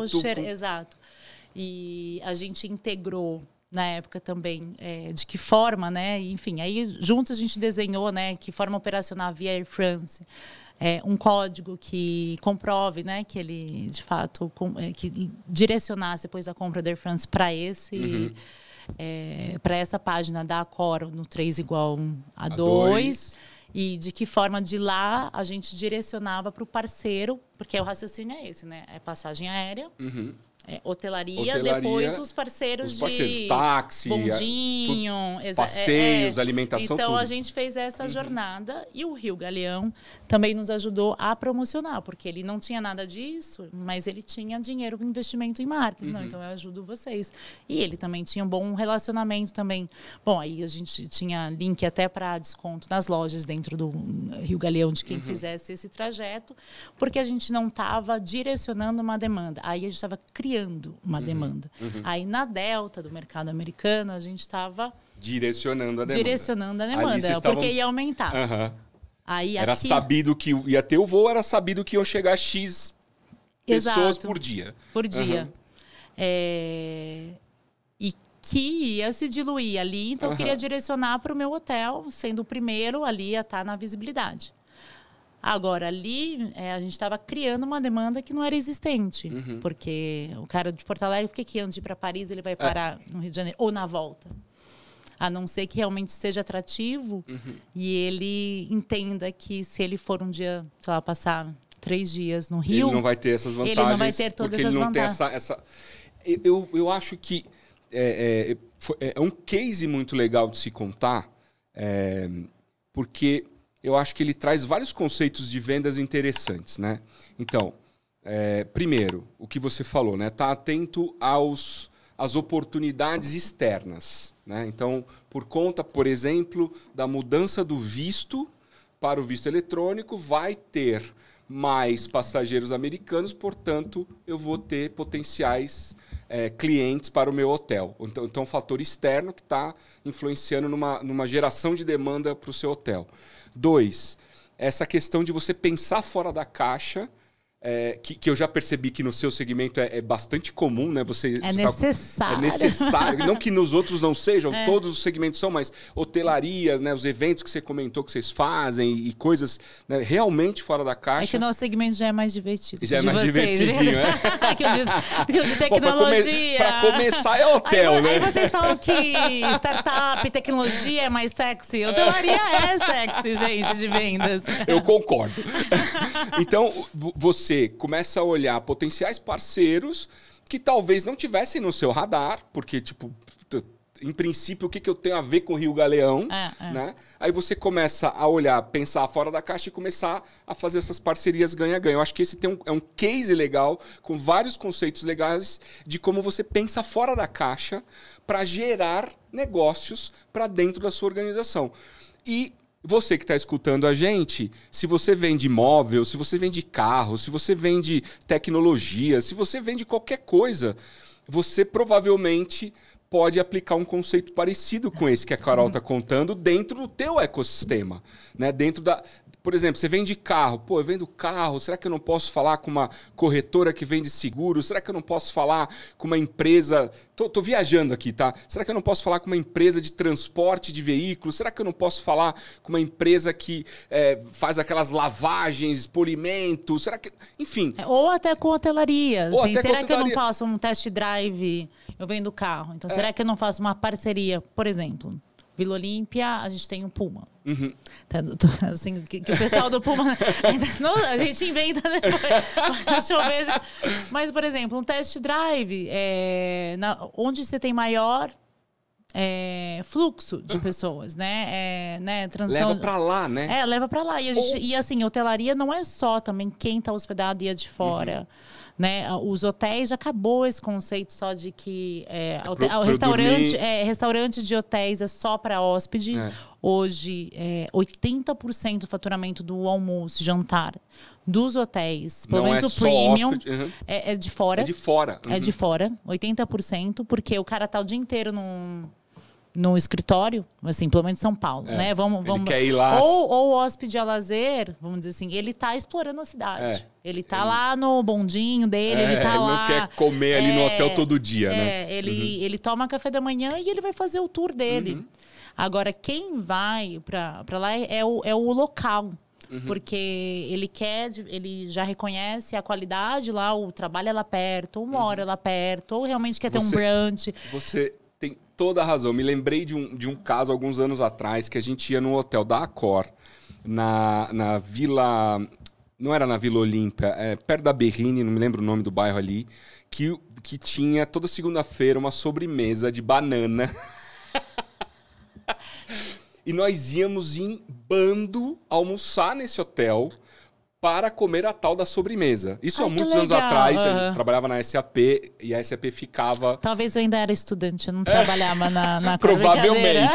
voucher, exato. E a gente integrou na época também de que forma, né? Enfim, aí juntos a gente desenhou, né? Que forma operacional via Air France. Um código que comprove, né, que ele, de fato, que direcionasse depois da compra da Air France para para essa página da Accor no 3 igual a 2. E de que forma de lá a gente direcionava para o parceiro, porque o raciocínio é esse, né? É passagem aérea, hotelaria, depois os parceiros de táxi, bondinho, passeios, alimentação, então tudo. A gente fez essa jornada e o Rio Galeão também nos ajudou a promocionar, porque ele não tinha nada disso, mas ele tinha dinheiro para investimento em marketing. Não, então eu ajudo vocês. E ele também tinha um bom relacionamento também. Bom, aí a gente tinha link até para desconto nas lojas dentro do Rio Galeão de quem fizesse esse trajeto, porque a gente não estava direcionando uma demanda. Aí a gente estava criando uma demanda. Aí na delta do mercado americano a gente estava direcionando a demanda. Porque ia aumentar. Aí era sabido que ia ter o voo, era sabido que iam chegar X pessoas por dia. E que ia se diluir ali, então eu queria direcionar para o meu hotel, sendo o primeiro ali a estar na visibilidade. Agora, ali, a gente estava criando uma demanda que não era existente. Porque o cara de Porto Alegre, por que antes de ir para Paris ele vai parar no Rio de Janeiro? Ou na volta? A não ser que realmente seja atrativo e ele entenda que se ele for um dia, sei lá, passar 3 dias no Rio... Ele não vai ter essas vantagens. Ele não vai ter todas essas vantagens. Tem essa... Eu acho que é um case muito legal de se contar, porque... eu acho que ele traz vários conceitos de vendas interessantes, né? Então, primeiro, o que você falou, né? Tá atento às oportunidades externas, né? Então, por conta, por exemplo, da mudança do visto para o visto eletrônico, vai ter mais passageiros americanos, portanto, eu vou ter potenciais clientes para o meu hotel. Então, um fator externo que está influenciando numa geração de demanda para o seu hotel. 2, essa questão de você pensar fora da caixa que eu já percebi que no seu segmento é bastante comum, né? É necessário. É necessário. Não que nos outros não sejam, todos os segmentos são, mas hotelarias, né? Os eventos que você comentou que vocês fazem e coisas, né? Realmente fora da caixa. É que o nosso segmento já é mais divertido. Já é mais divertidinho, né? Porque o de tecnologia... Para começar é hotel, né? Aí vocês falam que startup, tecnologia é mais sexy. Hotelaria é sexy, gente, de vendas. Eu concordo. Então, você começa a olhar potenciais parceiros que talvez não tivessem no seu radar, porque, tipo, em princípio, o que eu tenho a ver com o Rio Galeão, né? Aí você começa a olhar, pensar fora da caixa e começar a fazer essas parcerias ganha-ganha. Eu acho que esse é um case legal, com vários conceitos legais de como você pensa fora da caixa para gerar negócios para dentro da sua organização. E você que está escutando a gente, se você vende imóvel, se você vende carro, se você vende tecnologia, se você vende qualquer coisa, você provavelmente pode aplicar um conceito parecido com esse que a Carol está contando dentro do teu ecossistema, né? Dentro da... Por exemplo, você vende carro. Pô, eu vendo carro. Será que eu não posso falar com uma corretora que vende seguro? Será que eu não posso falar com uma empresa... Tô viajando aqui, tá? Será que eu não posso falar com uma empresa de transporte de veículos? Será que eu não posso falar com uma empresa que faz aquelas lavagens, polimentos? Será que... Enfim. Ou até com hotelaria. Ou Assim, até será com que eu não hotelaria. faço um test drive? Eu vendo carro. Então, será que eu não faço uma parceria? Por exemplo... Vila Olímpia, a gente tem um Puma. Uhum. Assim, que o pessoal do Puma... a gente inventa depois. Deixa eu ver. Mas, por exemplo, um test drive, onde você tem maior fluxo de pessoas, né? Transição... Leva pra lá, né? Leva pra lá. E assim, hotelaria não é só também quem tá hospedado e é de fora. Uhum. Né? Os hotéis, já acabou esse conceito só de que restaurante de hotéis é só para hóspede. Hoje, 80% do faturamento do almoço, jantar dos hotéis, pelo menos o premium, é de fora. É de fora. É de fora, 80%, porque o cara tá o dia inteiro no escritório, assim, pelo menos em São Paulo, né? Ele quer ir lá. Ou o hóspede a lazer, vamos dizer assim, ele tá explorando a cidade. Ele tá lá no bondinho dele, ele tá lá... Ele não quer comer ali no hotel todo dia, né? Ele toma café da manhã e ele vai fazer o tour dele. Uhum. Agora, quem vai pra lá é o local. Uhum. Porque ele já reconhece a qualidade lá, o trabalho é lá perto, ou mora lá perto, ou realmente quer ter um brunch. Você tem toda a razão. Me lembrei de um caso alguns anos atrás que a gente ia no hotel da Accor, na Vila... Não era na Vila Olímpia, perto da Berrini, não me lembro o nome do bairro ali, que tinha toda segunda-feira uma sobremesa de banana. E nós íamos em bando almoçar nesse hotel para comer a tal da sobremesa. Isso há muitos anos atrás, a gente trabalhava na SAP e a SAP ficava... Talvez eu ainda era estudante, eu não trabalhava na Provavelmente.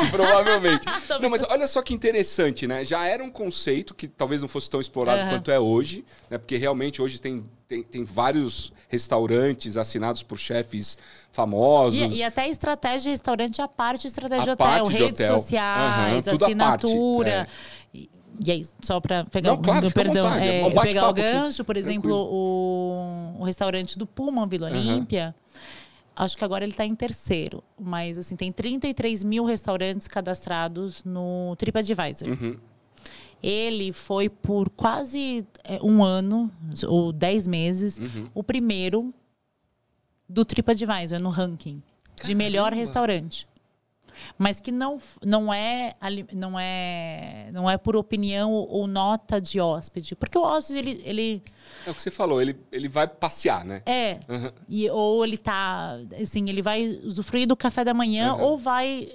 Não, mas olha só que interessante, né? Já era um conceito que talvez não fosse tão explorado quanto é hoje, né? Porque realmente hoje tem vários restaurantes assinados por chefes famosos. E até estratégia de restaurante, a parte de estratégia de hotel, redes sociais, assinatura... E aí, só para pegar pegar o gancho, por exemplo, o restaurante do Puma, Vila Olímpia, acho que agora ele está em terceiro. Mas, assim, tem 33 mil restaurantes cadastrados no TripAdvisor. Uhum. Ele foi por quase um ano, ou 10 meses, o primeiro do TripAdvisor, no ranking de melhor restaurante. Mas que não é por opinião ou nota de hóspede. Porque o hóspede, ele... É o que você falou, ele vai passear, né? Ou ele tá... Assim, ele vai usufruir do café da manhã ou vai,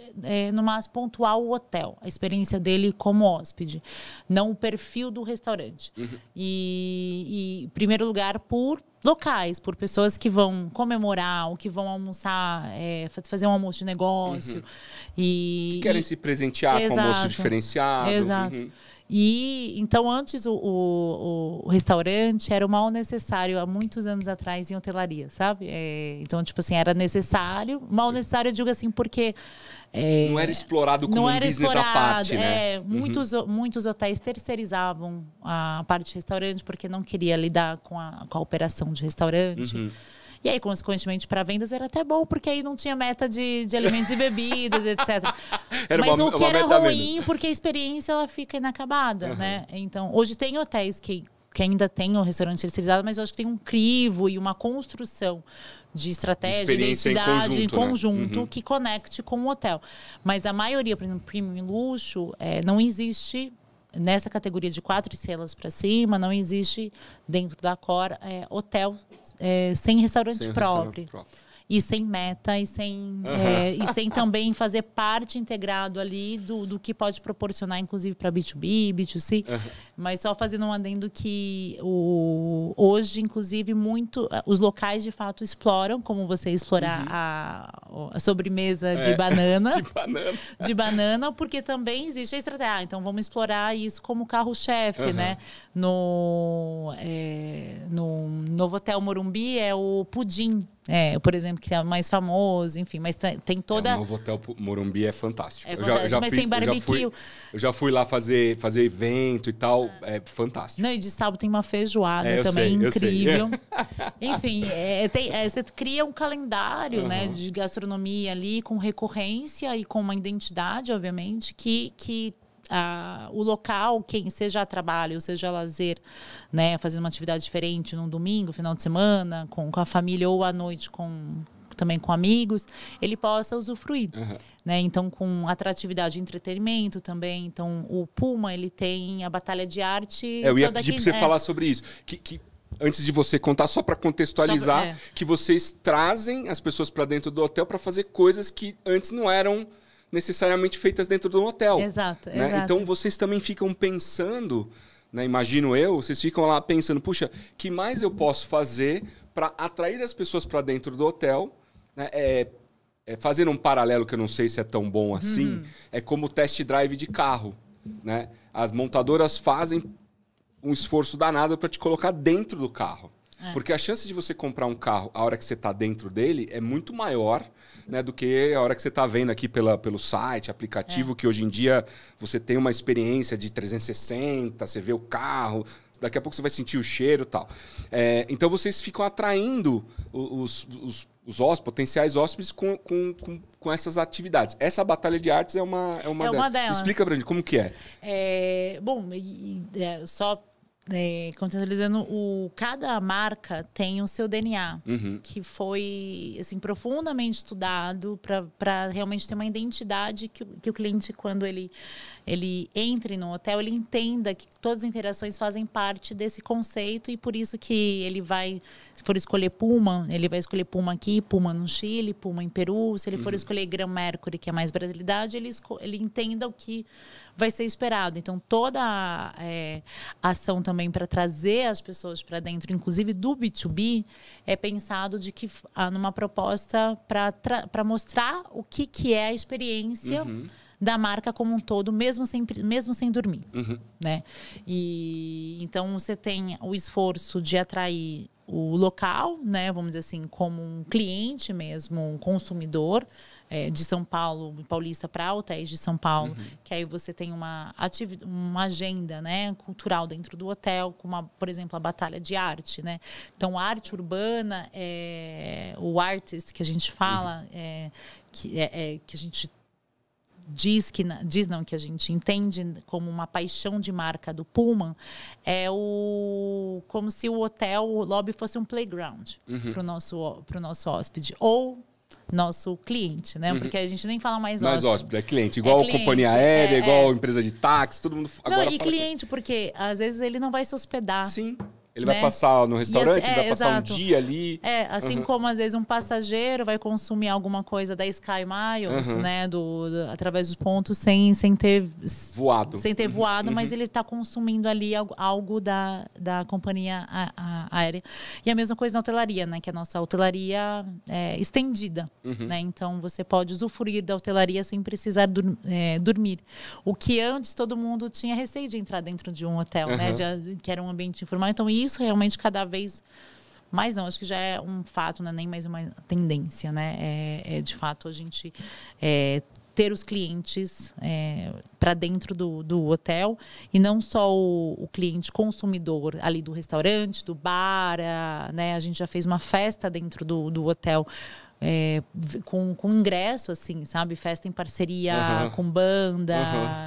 no máximo, pontuar o hotel. A experiência dele como hóspede. Não o perfil do restaurante. E em primeiro lugar, por locais, por pessoas que vão comemorar ou que vão almoçar, fazer um almoço de negócio. Que querem se presentear com almoço diferenciado. Exato. E então antes o restaurante era o mal necessário há muitos anos atrás em hotelaria, sabe? Então, tipo assim, era necessário. Mal necessário, eu digo assim, porque... não era explorado como um business à parte, né? Muitos hotéis terceirizavam a parte de restaurante porque não queria lidar com a operação de restaurante. E aí, consequentemente, para vendas era até bom, porque aí não tinha meta de alimentos e bebidas, etc. Mas o que era ruim, porque a experiência ela fica inacabada, né? Então, hoje tem hotéis que ainda tem o restaurante terceirizado, mas eu acho que tem um crivo e uma construção de estratégia, de identidade em conjunto, né? Que conecte com o hotel. Mas a maioria, por exemplo, premium e luxo, não existe... Nessa categoria de 4 estrelas para cima, não existe dentro da Accor hotel sem restaurante próprio. E sem meta, e sem também fazer parte integrado ali do que pode proporcionar, inclusive, para B2B, B2C. Mas só fazendo um adendo que hoje, inclusive, os locais, de fato, exploram, como você explorar a sobremesa de banana. De banana, porque também existe a estratégia. Então, vamos explorar isso como carro-chefe, né? No Novo Hotel Morumbi é o pudim. Por exemplo, que é o mais famoso, enfim, mas tem toda... O Novo Hotel Morumbi é fantástico. Mas tem barbecue. Eu já fui lá fazer evento e tal, é fantástico. Não, e de sábado tem uma feijoada também incrível. Enfim, você cria um calendário, né, de gastronomia ali, com recorrência e com uma identidade, obviamente, que o local, seja a trabalho, seja a lazer, né, fazendo uma atividade diferente num domingo, final de semana, com a família ou à noite também com amigos, ele possa usufruir. Né? Então, com atratividade de entretenimento também. Então, o Puma, ele tem a batalha de arte... Eu ia pedir para você falar sobre isso. Que antes de você contar, só para contextualizar, que vocês trazem as pessoas para dentro do hotel para fazer coisas que antes não eram necessariamente feitas dentro do hotel. Exato. Então, vocês também ficam pensando, né, imagino vocês ficam lá pensando, puxa, que mais eu posso fazer para atrair as pessoas para dentro do hotel, né? Fazendo um paralelo que eu não sei se é tão bom assim, é como o test drive de carro, né? As montadoras fazem um esforço danado para te colocar dentro do carro. Porque a chance de você comprar um carro a hora que você está dentro dele é muito maior, né, do que a hora que você está vendo aqui pelo site, aplicativo, que hoje em dia você tem uma experiência de 360, você vê o carro, daqui a pouco você vai sentir o cheiro e tal. Então vocês ficam atraindo os potenciais hóspedes com essas atividades. Essa batalha de artes é uma delas. Explica pra gente como que é. Bom, só... contextualizando, cada marca tem o seu DNA, que foi assim, profundamente estudado para realmente ter uma identidade que o cliente, quando ele entre no hotel, ele entenda que todas as interações fazem parte desse conceito, e por isso que ele vai, se for escolher Puma, ele vai escolher Puma aqui, Puma no Chile, Puma em Peru. Se ele for escolher Gran Mercury, que é mais brasilidade, ele entenda o que vai ser esperado. Então, toda a ação também para trazer as pessoas para dentro, inclusive do B2B, é pensado numa proposta para mostrar o que é a experiência da marca como um todo, mesmo sem dormir. Né? E então, você tem o esforço de atrair o local, né, vamos dizer assim, como um cliente mesmo, um consumidor, de São Paulo, paulista para hotéis de São Paulo, que aí você tem uma agenda, né, cultural dentro do hotel, como, por exemplo, a batalha de arte, né? Então, a arte urbana, o artist que a gente fala, que a gente que a gente entende como uma paixão de marca do Pullman, como se o hotel, o lobby fosse um playground para o nosso hóspede, ou nosso cliente, né? Porque a gente nem fala mais hóspede. É cliente, igual companhia aérea, igual empresa de táxi, todo mundo agora cliente, porque às vezes ele não vai se hospedar. Sim. Ele né? vai passar no restaurante, ele vai passar exato. um dia ali. Assim como às vezes um passageiro vai consumir alguma coisa da Sky Miles, né? Através dos pontos sem ter voado. Sem ter voado, mas ele está consumindo ali algo da companhia aérea. E a mesma coisa na hotelaria, né? Que a nossa hotelaria é estendida, né? Então você pode usufruir da hotelaria sem precisar dormir. O que antes todo mundo tinha receio de entrar dentro de um hotel, né? Que era um ambiente informal. Então isso realmente cada vez mais não, acho que já é um fato, não é nem mais uma tendência, né? De fato a gente ter os clientes para dentro do hotel e não só o cliente consumidor ali do restaurante, do bar, né? A gente já fez uma festa dentro do hotel com ingresso, assim, sabe? Festa em parceria com banda,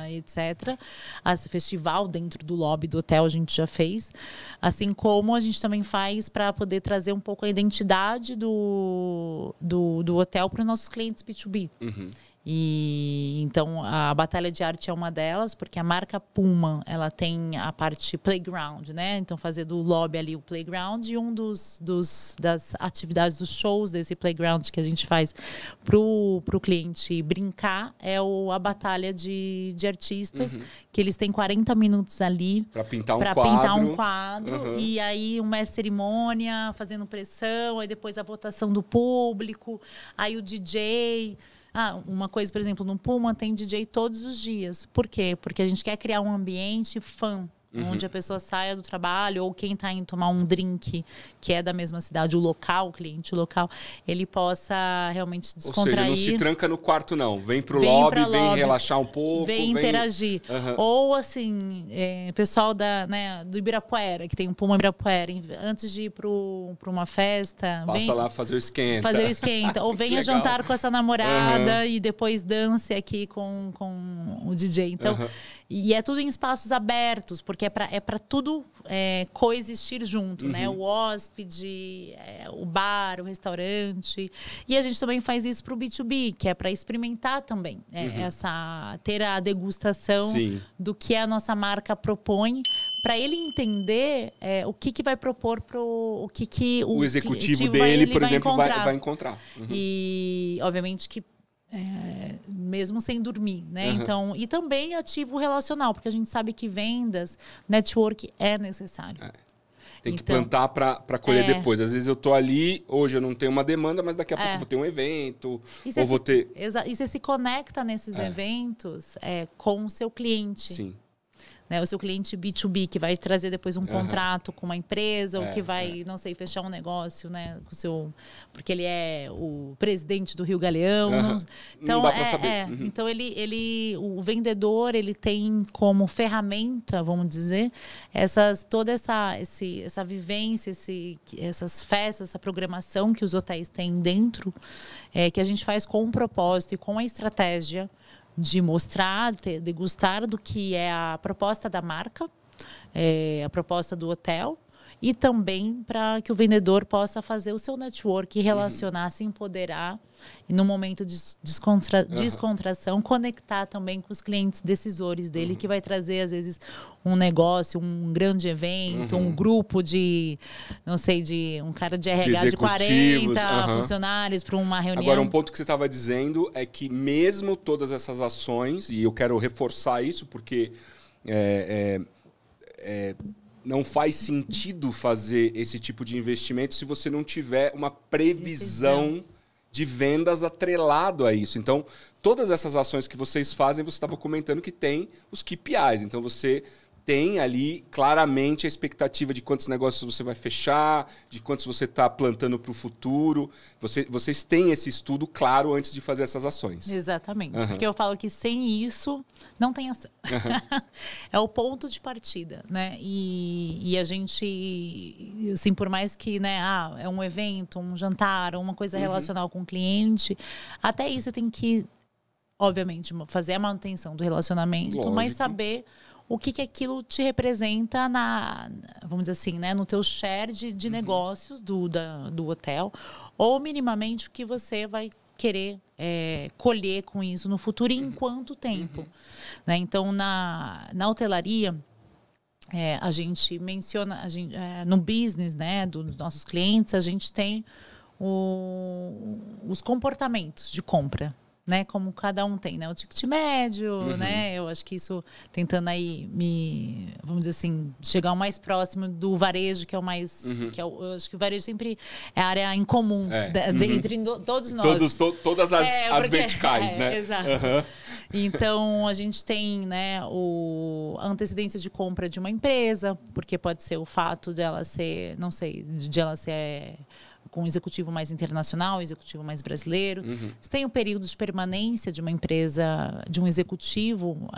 etc. Festival dentro do lobby do hotel a gente já fez. Assim como a gente também faz para poder trazer um pouco a identidade do hotel para os nossos clientes B2B. E então a Batalha de Arte é uma delas, porque a marca Puma, ela tem a parte playground, né? Então fazer do lobby ali o playground, e das atividades dos shows desse playground que a gente faz pro cliente brincar é a batalha de artistas, que eles têm 40 minutos ali para pintar um quadro. E aí uma cerimônia fazendo pressão, aí depois a votação do público, aí o DJ. Uma coisa, por exemplo, no Puma tem DJ todos os dias. Por quê? Porque a gente quer criar um ambiente fã, onde a pessoa saia do trabalho, ou quem está indo tomar um drink, que é da mesma cidade, o cliente local, ele possa realmente descontrair. Ou seja, não se tranca no quarto, não. Vem pro lobby, vem relaxar um pouco. Vem interagir. Ou, assim, pessoal do Ibirapuera, que tem um Puma Ibirapuera, antes de ir para uma festa... Passa lá fazer o esquenta. Ou venha jantar com essa namorada e depois dance aqui com o DJ. Então... E é tudo em espaços abertos, porque é para tudo coexistir junto, né? O hóspede, o bar, o restaurante. E a gente também faz isso para o B2B, que é para experimentar também. Ter a degustação do que a nossa marca propõe, para ele entender o que vai propor o executivo dele, por exemplo, vai encontrar. E, obviamente, que mesmo sem dormir, né? Então, e também ativo relacional, porque a gente sabe que vendas, network é necessário. Tem que plantar para colher depois. Às vezes eu tô ali, hoje eu não tenho uma demanda, mas daqui a pouco eu vou ter um evento, ou vou ter... E você se conecta nesses eventos com o seu cliente. Sim. Né, o seu cliente B2B, que vai trazer depois um contrato com uma empresa, ou que vai, não sei, fechar um negócio, né, porque ele é o presidente do Rio Galeão. Então, não dá para saber. Então, o vendedor, ele tem como ferramenta, vamos dizer, toda essa vivência, essas festas, essa programação que os hotéis têm dentro, que a gente faz com um propósito e com a estratégia de mostrar, degustar do que é a proposta da marca, a proposta do hotel, e também para que o vendedor possa fazer o seu network, relacionar, se empoderar, e no momento de descontração, conectar também com os clientes decisores dele, que vai trazer, às vezes, um negócio, um grande evento, um grupo não sei, de um cara de RH de 40 funcionários para uma reunião. Agora, um ponto que você estava dizendo é que mesmo todas essas ações, e eu quero reforçar isso, porque não faz sentido fazer esse tipo de investimento se você não tiver uma previsão de vendas atrelado a isso. Então, todas essas ações que vocês fazem, você estava comentando que tem os KPIs. Então, você tem ali claramente a expectativa de quantos negócios você vai fechar, de quantos você está plantando para o futuro. Vocês têm esse estudo claro antes de fazer essas ações. Exatamente. Porque eu falo que sem isso, não tem ação. É o ponto de partida, né? E a gente, assim, por mais que, né, é um evento, um jantar, uma coisa relacional com o cliente, até isso você tem que, obviamente, fazer a manutenção do relacionamento, lógico, mas saber o que aquilo te representa vamos dizer assim, né, no teu share de negócios do hotel, ou minimamente o que você vai querer colher com isso no futuro e em quanto tempo. Né? Então, na hotelaria, a gente menciona, no business, né, dos nossos clientes, a gente tem os comportamentos de compra, né, como cada um tem, né, o ticket médio, né, eu acho que isso tentando aí vamos dizer assim, chegar o mais próximo do varejo, que é o mais, eu acho que o varejo sempre é a área em comum entre todos nós. Todas as verticais, né? Exato. Então, a gente tem, né, a antecedência de compra de uma empresa, porque pode ser o fato dela ser, não sei, de ela ser com um executivo mais internacional, um executivo mais brasileiro. Você tem o período de permanência de uma empresa, de um executivo,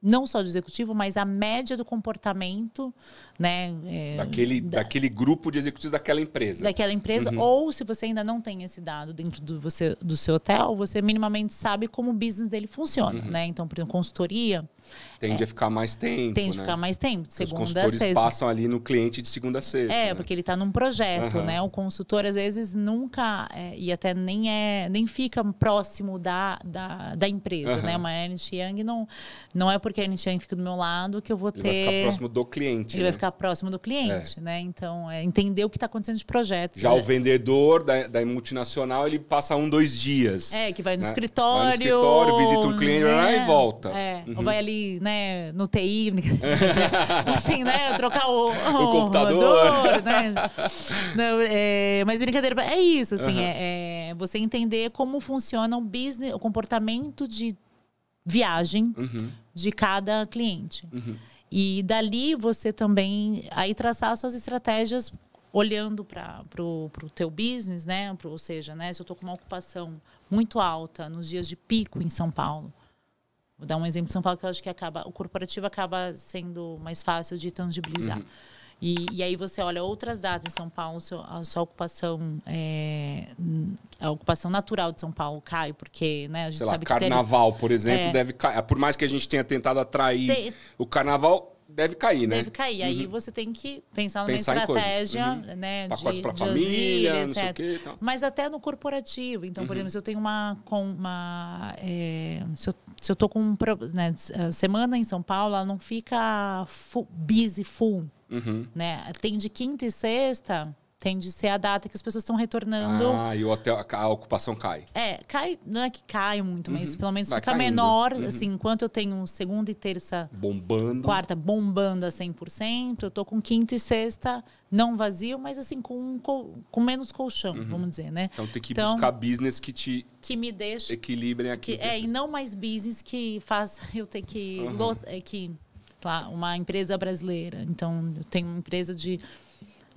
não só do executivo, mas a média do comportamento, né? Daquele grupo de executivos daquela empresa. Daquela empresa, ou se você ainda não tem esse dado dentro do seu hotel, você minimamente sabe como o business dele funciona, né? Então, por exemplo, consultoria... Tende a ficar mais tempo, Tende a ficar mais tempo, de segunda a sexta. Os consultores passam ali no cliente de segunda a sexta. Né? Porque ele está num projeto, né? O consultor, às vezes, nunca... e até nem fica próximo da empresa, né? Uma Ernst Young não é porque a Ernst Young fica do meu lado que eu vou ter... Ele vai ficar próximo do cliente. Ele vai ficar próximo do cliente, né? Então, entender o que está acontecendo de projeto. Já o vendedor da multinacional, ele passa 2 dias. Que vai no escritório. Vai no escritório, visita um cliente e volta. Ou vai ali, né, no TI, assim, né, trocar o computador, né? Não, mas brincadeira, é isso, assim, você entender como funciona o business, o comportamento de viagem de cada cliente. E dali você também aí traçar suas estratégias olhando para o teu business, né? Ou seja, né, se eu estou com uma ocupação muito alta nos dias de pico em São Paulo. Vou dar um exemplo de São Paulo que eu acho que o corporativo acaba sendo mais fácil de tangibilizar. E aí você olha outras datas em São Paulo, a sua ocupação, a ocupação natural de São Paulo cai, porque, né, a gente sabe que carnaval, por exemplo, deve cair. Por mais que a gente tenha tentado atrair o carnaval, deve cair, né? Deve cair. Aí você tem que pensar numa estratégia, né? Pacotes para família, auxílio, não sei o quê e tal. Mas até no corporativo. Então, por exemplo, se eu tenho se eu tô com né, semana em São Paulo, ela não fica busy full, né? Tem de quinta e sexta, tem de ser a data que as pessoas estão retornando. E o hotel, a ocupação cai. Cai, não é que cai muito, mas pelo menos fica menor. Assim, enquanto eu tenho segunda e terça... Bombando. Quarta bombando a 100%. Eu tô com quinta e sexta não vazio, mas assim, com menos colchão, vamos dizer, né? Então tem que buscar business que me deixe... equilibrem aqui. E não mais business que faz eu ter que... uma empresa brasileira. Então, eu tenho uma empresa de...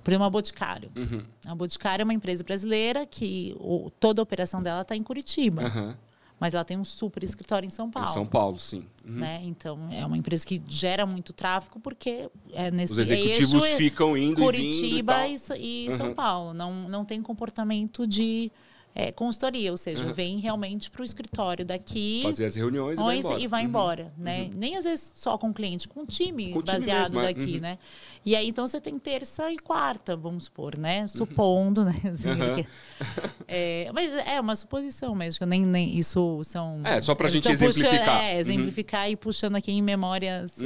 Por exemplo, a Boticário. A Boticário é uma empresa brasileira que toda a operação dela está em Curitiba. Mas ela tem um super escritório em São Paulo. Em São Paulo, sim. Né? Então, é uma empresa que gera muito tráfego porque os executivos ficam indo Curitiba e vindo e São Paulo. Não tem comportamento de consultoria. Ou seja, vem realmente para o escritório daqui... Fazer as reuniões e vai embora. Né? Nem às vezes só com cliente, com time baseado mesmo, daqui, né? E aí, então, você tem terça e quarta, vamos supor, né? Supondo, né? Assim, mas é uma suposição mesmo, nem isso são... só pra gente exemplificar. Exemplificar e puxando aqui em memórias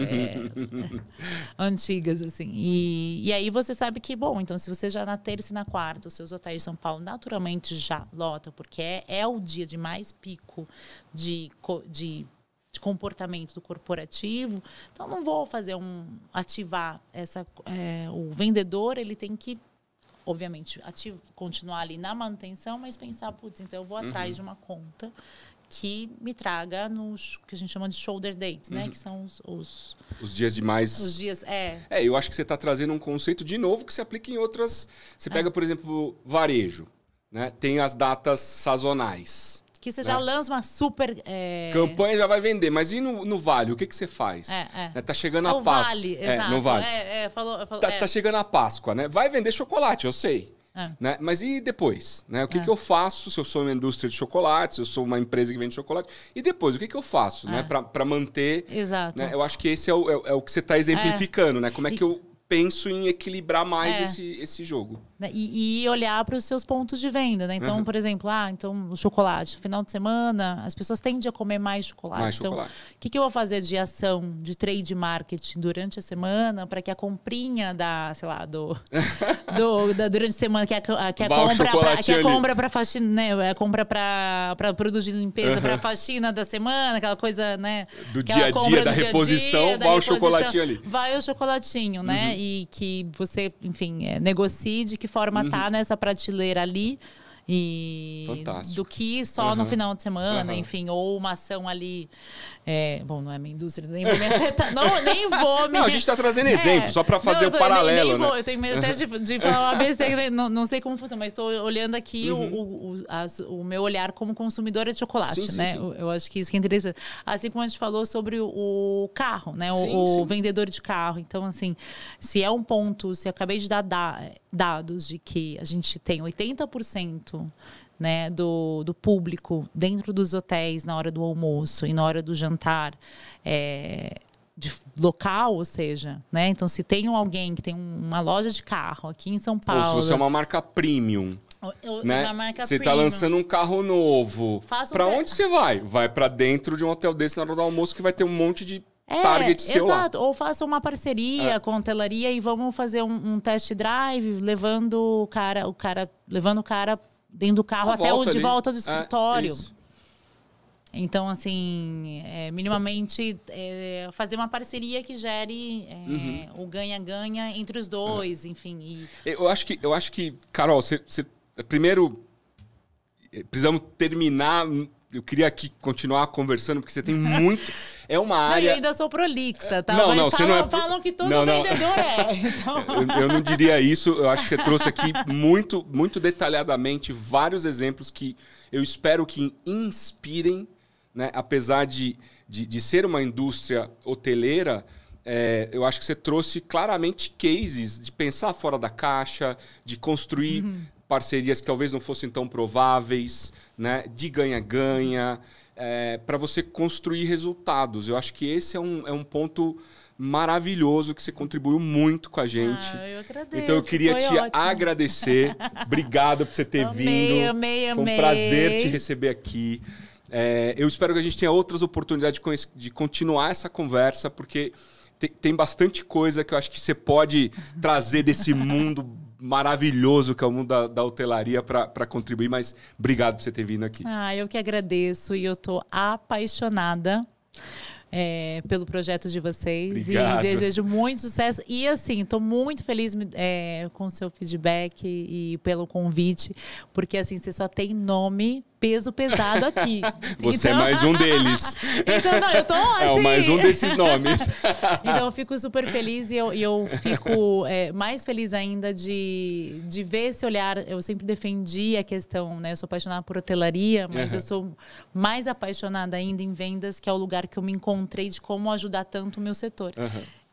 antigas, assim. E aí você sabe que, bom, então, se você já na terça e na quarta, os seus hotéis de São Paulo naturalmente já lota, porque é o dia de mais pico de comportamento do corporativo, então não vou fazer ativar o vendedor, ele tem que obviamente continuar ali na manutenção, mas pensar, então eu vou atrás de uma conta que me traga nos que a gente chama de shoulder dates, né, que são os dias de mais... Os dias, eu acho que você está trazendo um conceito de novo que se aplica em outras... Você pega, por exemplo, varejo, né? Tem as datas sazonais. Que você já lança uma super... Campanha já vai vender, mas e no Vale? O que você faz? Tá chegando a Páscoa. Vale, exato. No Vale. Tá chegando a Páscoa, né? Vai vender chocolate, eu sei. Né? Mas e depois? Né? O que eu faço se eu sou uma indústria de chocolate, se eu sou uma empresa que vende chocolate? E depois, o que eu faço né? Para manter... Exato. Né? Eu acho que esse é o que você está exemplificando, né? Como é que eu penso em equilibrar mais esse jogo. E olhar para os seus pontos de venda, né? Então, por exemplo, então o chocolate, no final de semana, as pessoas tendem a comer mais chocolate. Então, o que eu vou fazer de ação, de trade marketing durante a semana para que a comprinha durante a semana, que a compra para faxina, né? A compra para produto de limpeza para faxina da semana, aquela coisa, né? Do dia a dia, da reposição, vai o chocolatinho ali. Vai o chocolatinho, né? E que você, enfim, negocie de que forma tá nessa prateleira ali. E fantástico. Do que só no final de semana, enfim, ou uma ação ali. Bom, não é minha indústria, nem vou me afetar. Nem vou me... Não, a gente está trazendo exemplo, só para fazer o paralelo, né? Eu tenho medo até de falar uma besteira, não sei como funciona, mas estou olhando aqui o meu olhar como consumidora de chocolate, né? Sim. Eu acho que isso que é interessante. Assim como a gente falou sobre o carro, né? O vendedor de carro. Então, assim, se é um ponto, se eu acabei de dar dados de que a gente tem 80%, né, do público dentro dos hotéis na hora do almoço e na hora do jantar de local, ou seja, né? Então, se tem alguém que tem uma loja de carro aqui em São Paulo... Ou se você é uma marca premium, né? Você está lançando um carro novo. Para onde você vai? Vai para dentro de um hotel desse na hora do almoço que vai ter um monte de target seu lá. Exato. Ou faça uma parceria com a hotelaria e vamos fazer um test drive levando o cara dentro do carro de volta do escritório. Então, assim, minimamente fazer uma parceria que gere o ganha-ganha entre os dois, enfim. Eu acho que, Carol, você primeiro precisamos terminar. Eu queria aqui continuar conversando, porque você tem muito... É uma área... Eu ainda sou prolixa, tá? Não, mas você não é... falam que todo vendedor Então... eu não diria isso. Eu acho que você trouxe aqui muito, muito detalhadamente vários exemplos que eu espero que inspirem, né? Apesar de ser uma indústria hoteleira, eu acho que você trouxe claramente cases de pensar fora da caixa, de construir... parcerias que talvez não fossem tão prováveis, né? De ganha-ganha, para você construir resultados. Eu acho que esse é um ponto maravilhoso que você contribuiu muito com a gente. Eu agradeço. Então eu queria te agradecer. Obrigado por você ter vindo. Amei. Foi um prazer te receber aqui. Eu espero que a gente tenha outras oportunidades de continuar essa conversa, porque tem bastante coisa que eu acho que você pode trazer desse mundo maravilhoso que é o mundo da hotelaria para contribuir, mas obrigado por você ter vindo aqui. Eu que agradeço e eu estou apaixonada pelo projeto de vocês. Obrigado. E desejo muito sucesso. E assim, estou muito feliz com o seu feedback e pelo convite, porque assim, você só tem nome peso pesado aqui. Você é mais um deles. Então, não, eu tô assim... mais um desses nomes. Então, eu fico super feliz e eu fico mais feliz ainda de ver esse olhar. Eu sempre defendi a questão, né? Eu sou apaixonada por hotelaria, mas eu sou mais apaixonada ainda em vendas, que é o lugar que eu me encontrei de como ajudar tanto o meu setor.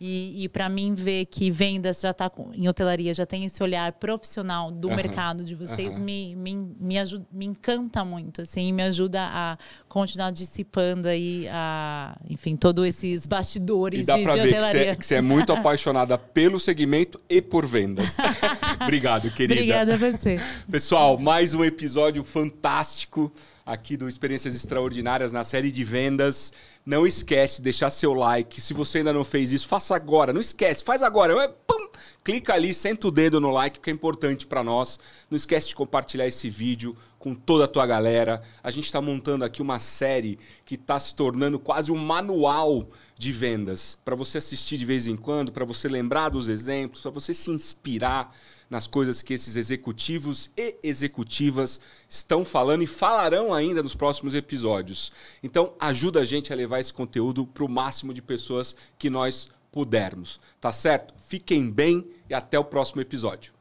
E para mim, ver que vendas já está em hotelaria, já tem esse olhar profissional do mercado de vocês, me encanta muito, assim, me ajuda a continuar dissipando aí, enfim, todos esses bastidores de hotelaria. E dá para ver que você é muito apaixonada pelo segmento e por vendas. Obrigado, querida. Obrigada a você. Pessoal, mais um episódio fantástico aqui do Experiências Extraordinárias na série de vendas. Não esquece de deixar seu like. Se você ainda não fez isso, faça agora. Não esquece, faz agora. Clica ali, senta o dedo no like, porque é importante para nós. Não esquece de compartilhar esse vídeo com toda a tua galera. A gente está montando aqui uma série que está se tornando quase um manual de vendas. Para você assistir de vez em quando, para você lembrar dos exemplos, para você se inspirar nas coisas que esses executivos e executivas estão falando e falarão ainda nos próximos episódios. Então, ajuda a gente a levar esse conteúdo para o máximo de pessoas que nós pudermos. Tá certo? Fiquem bem e até o próximo episódio.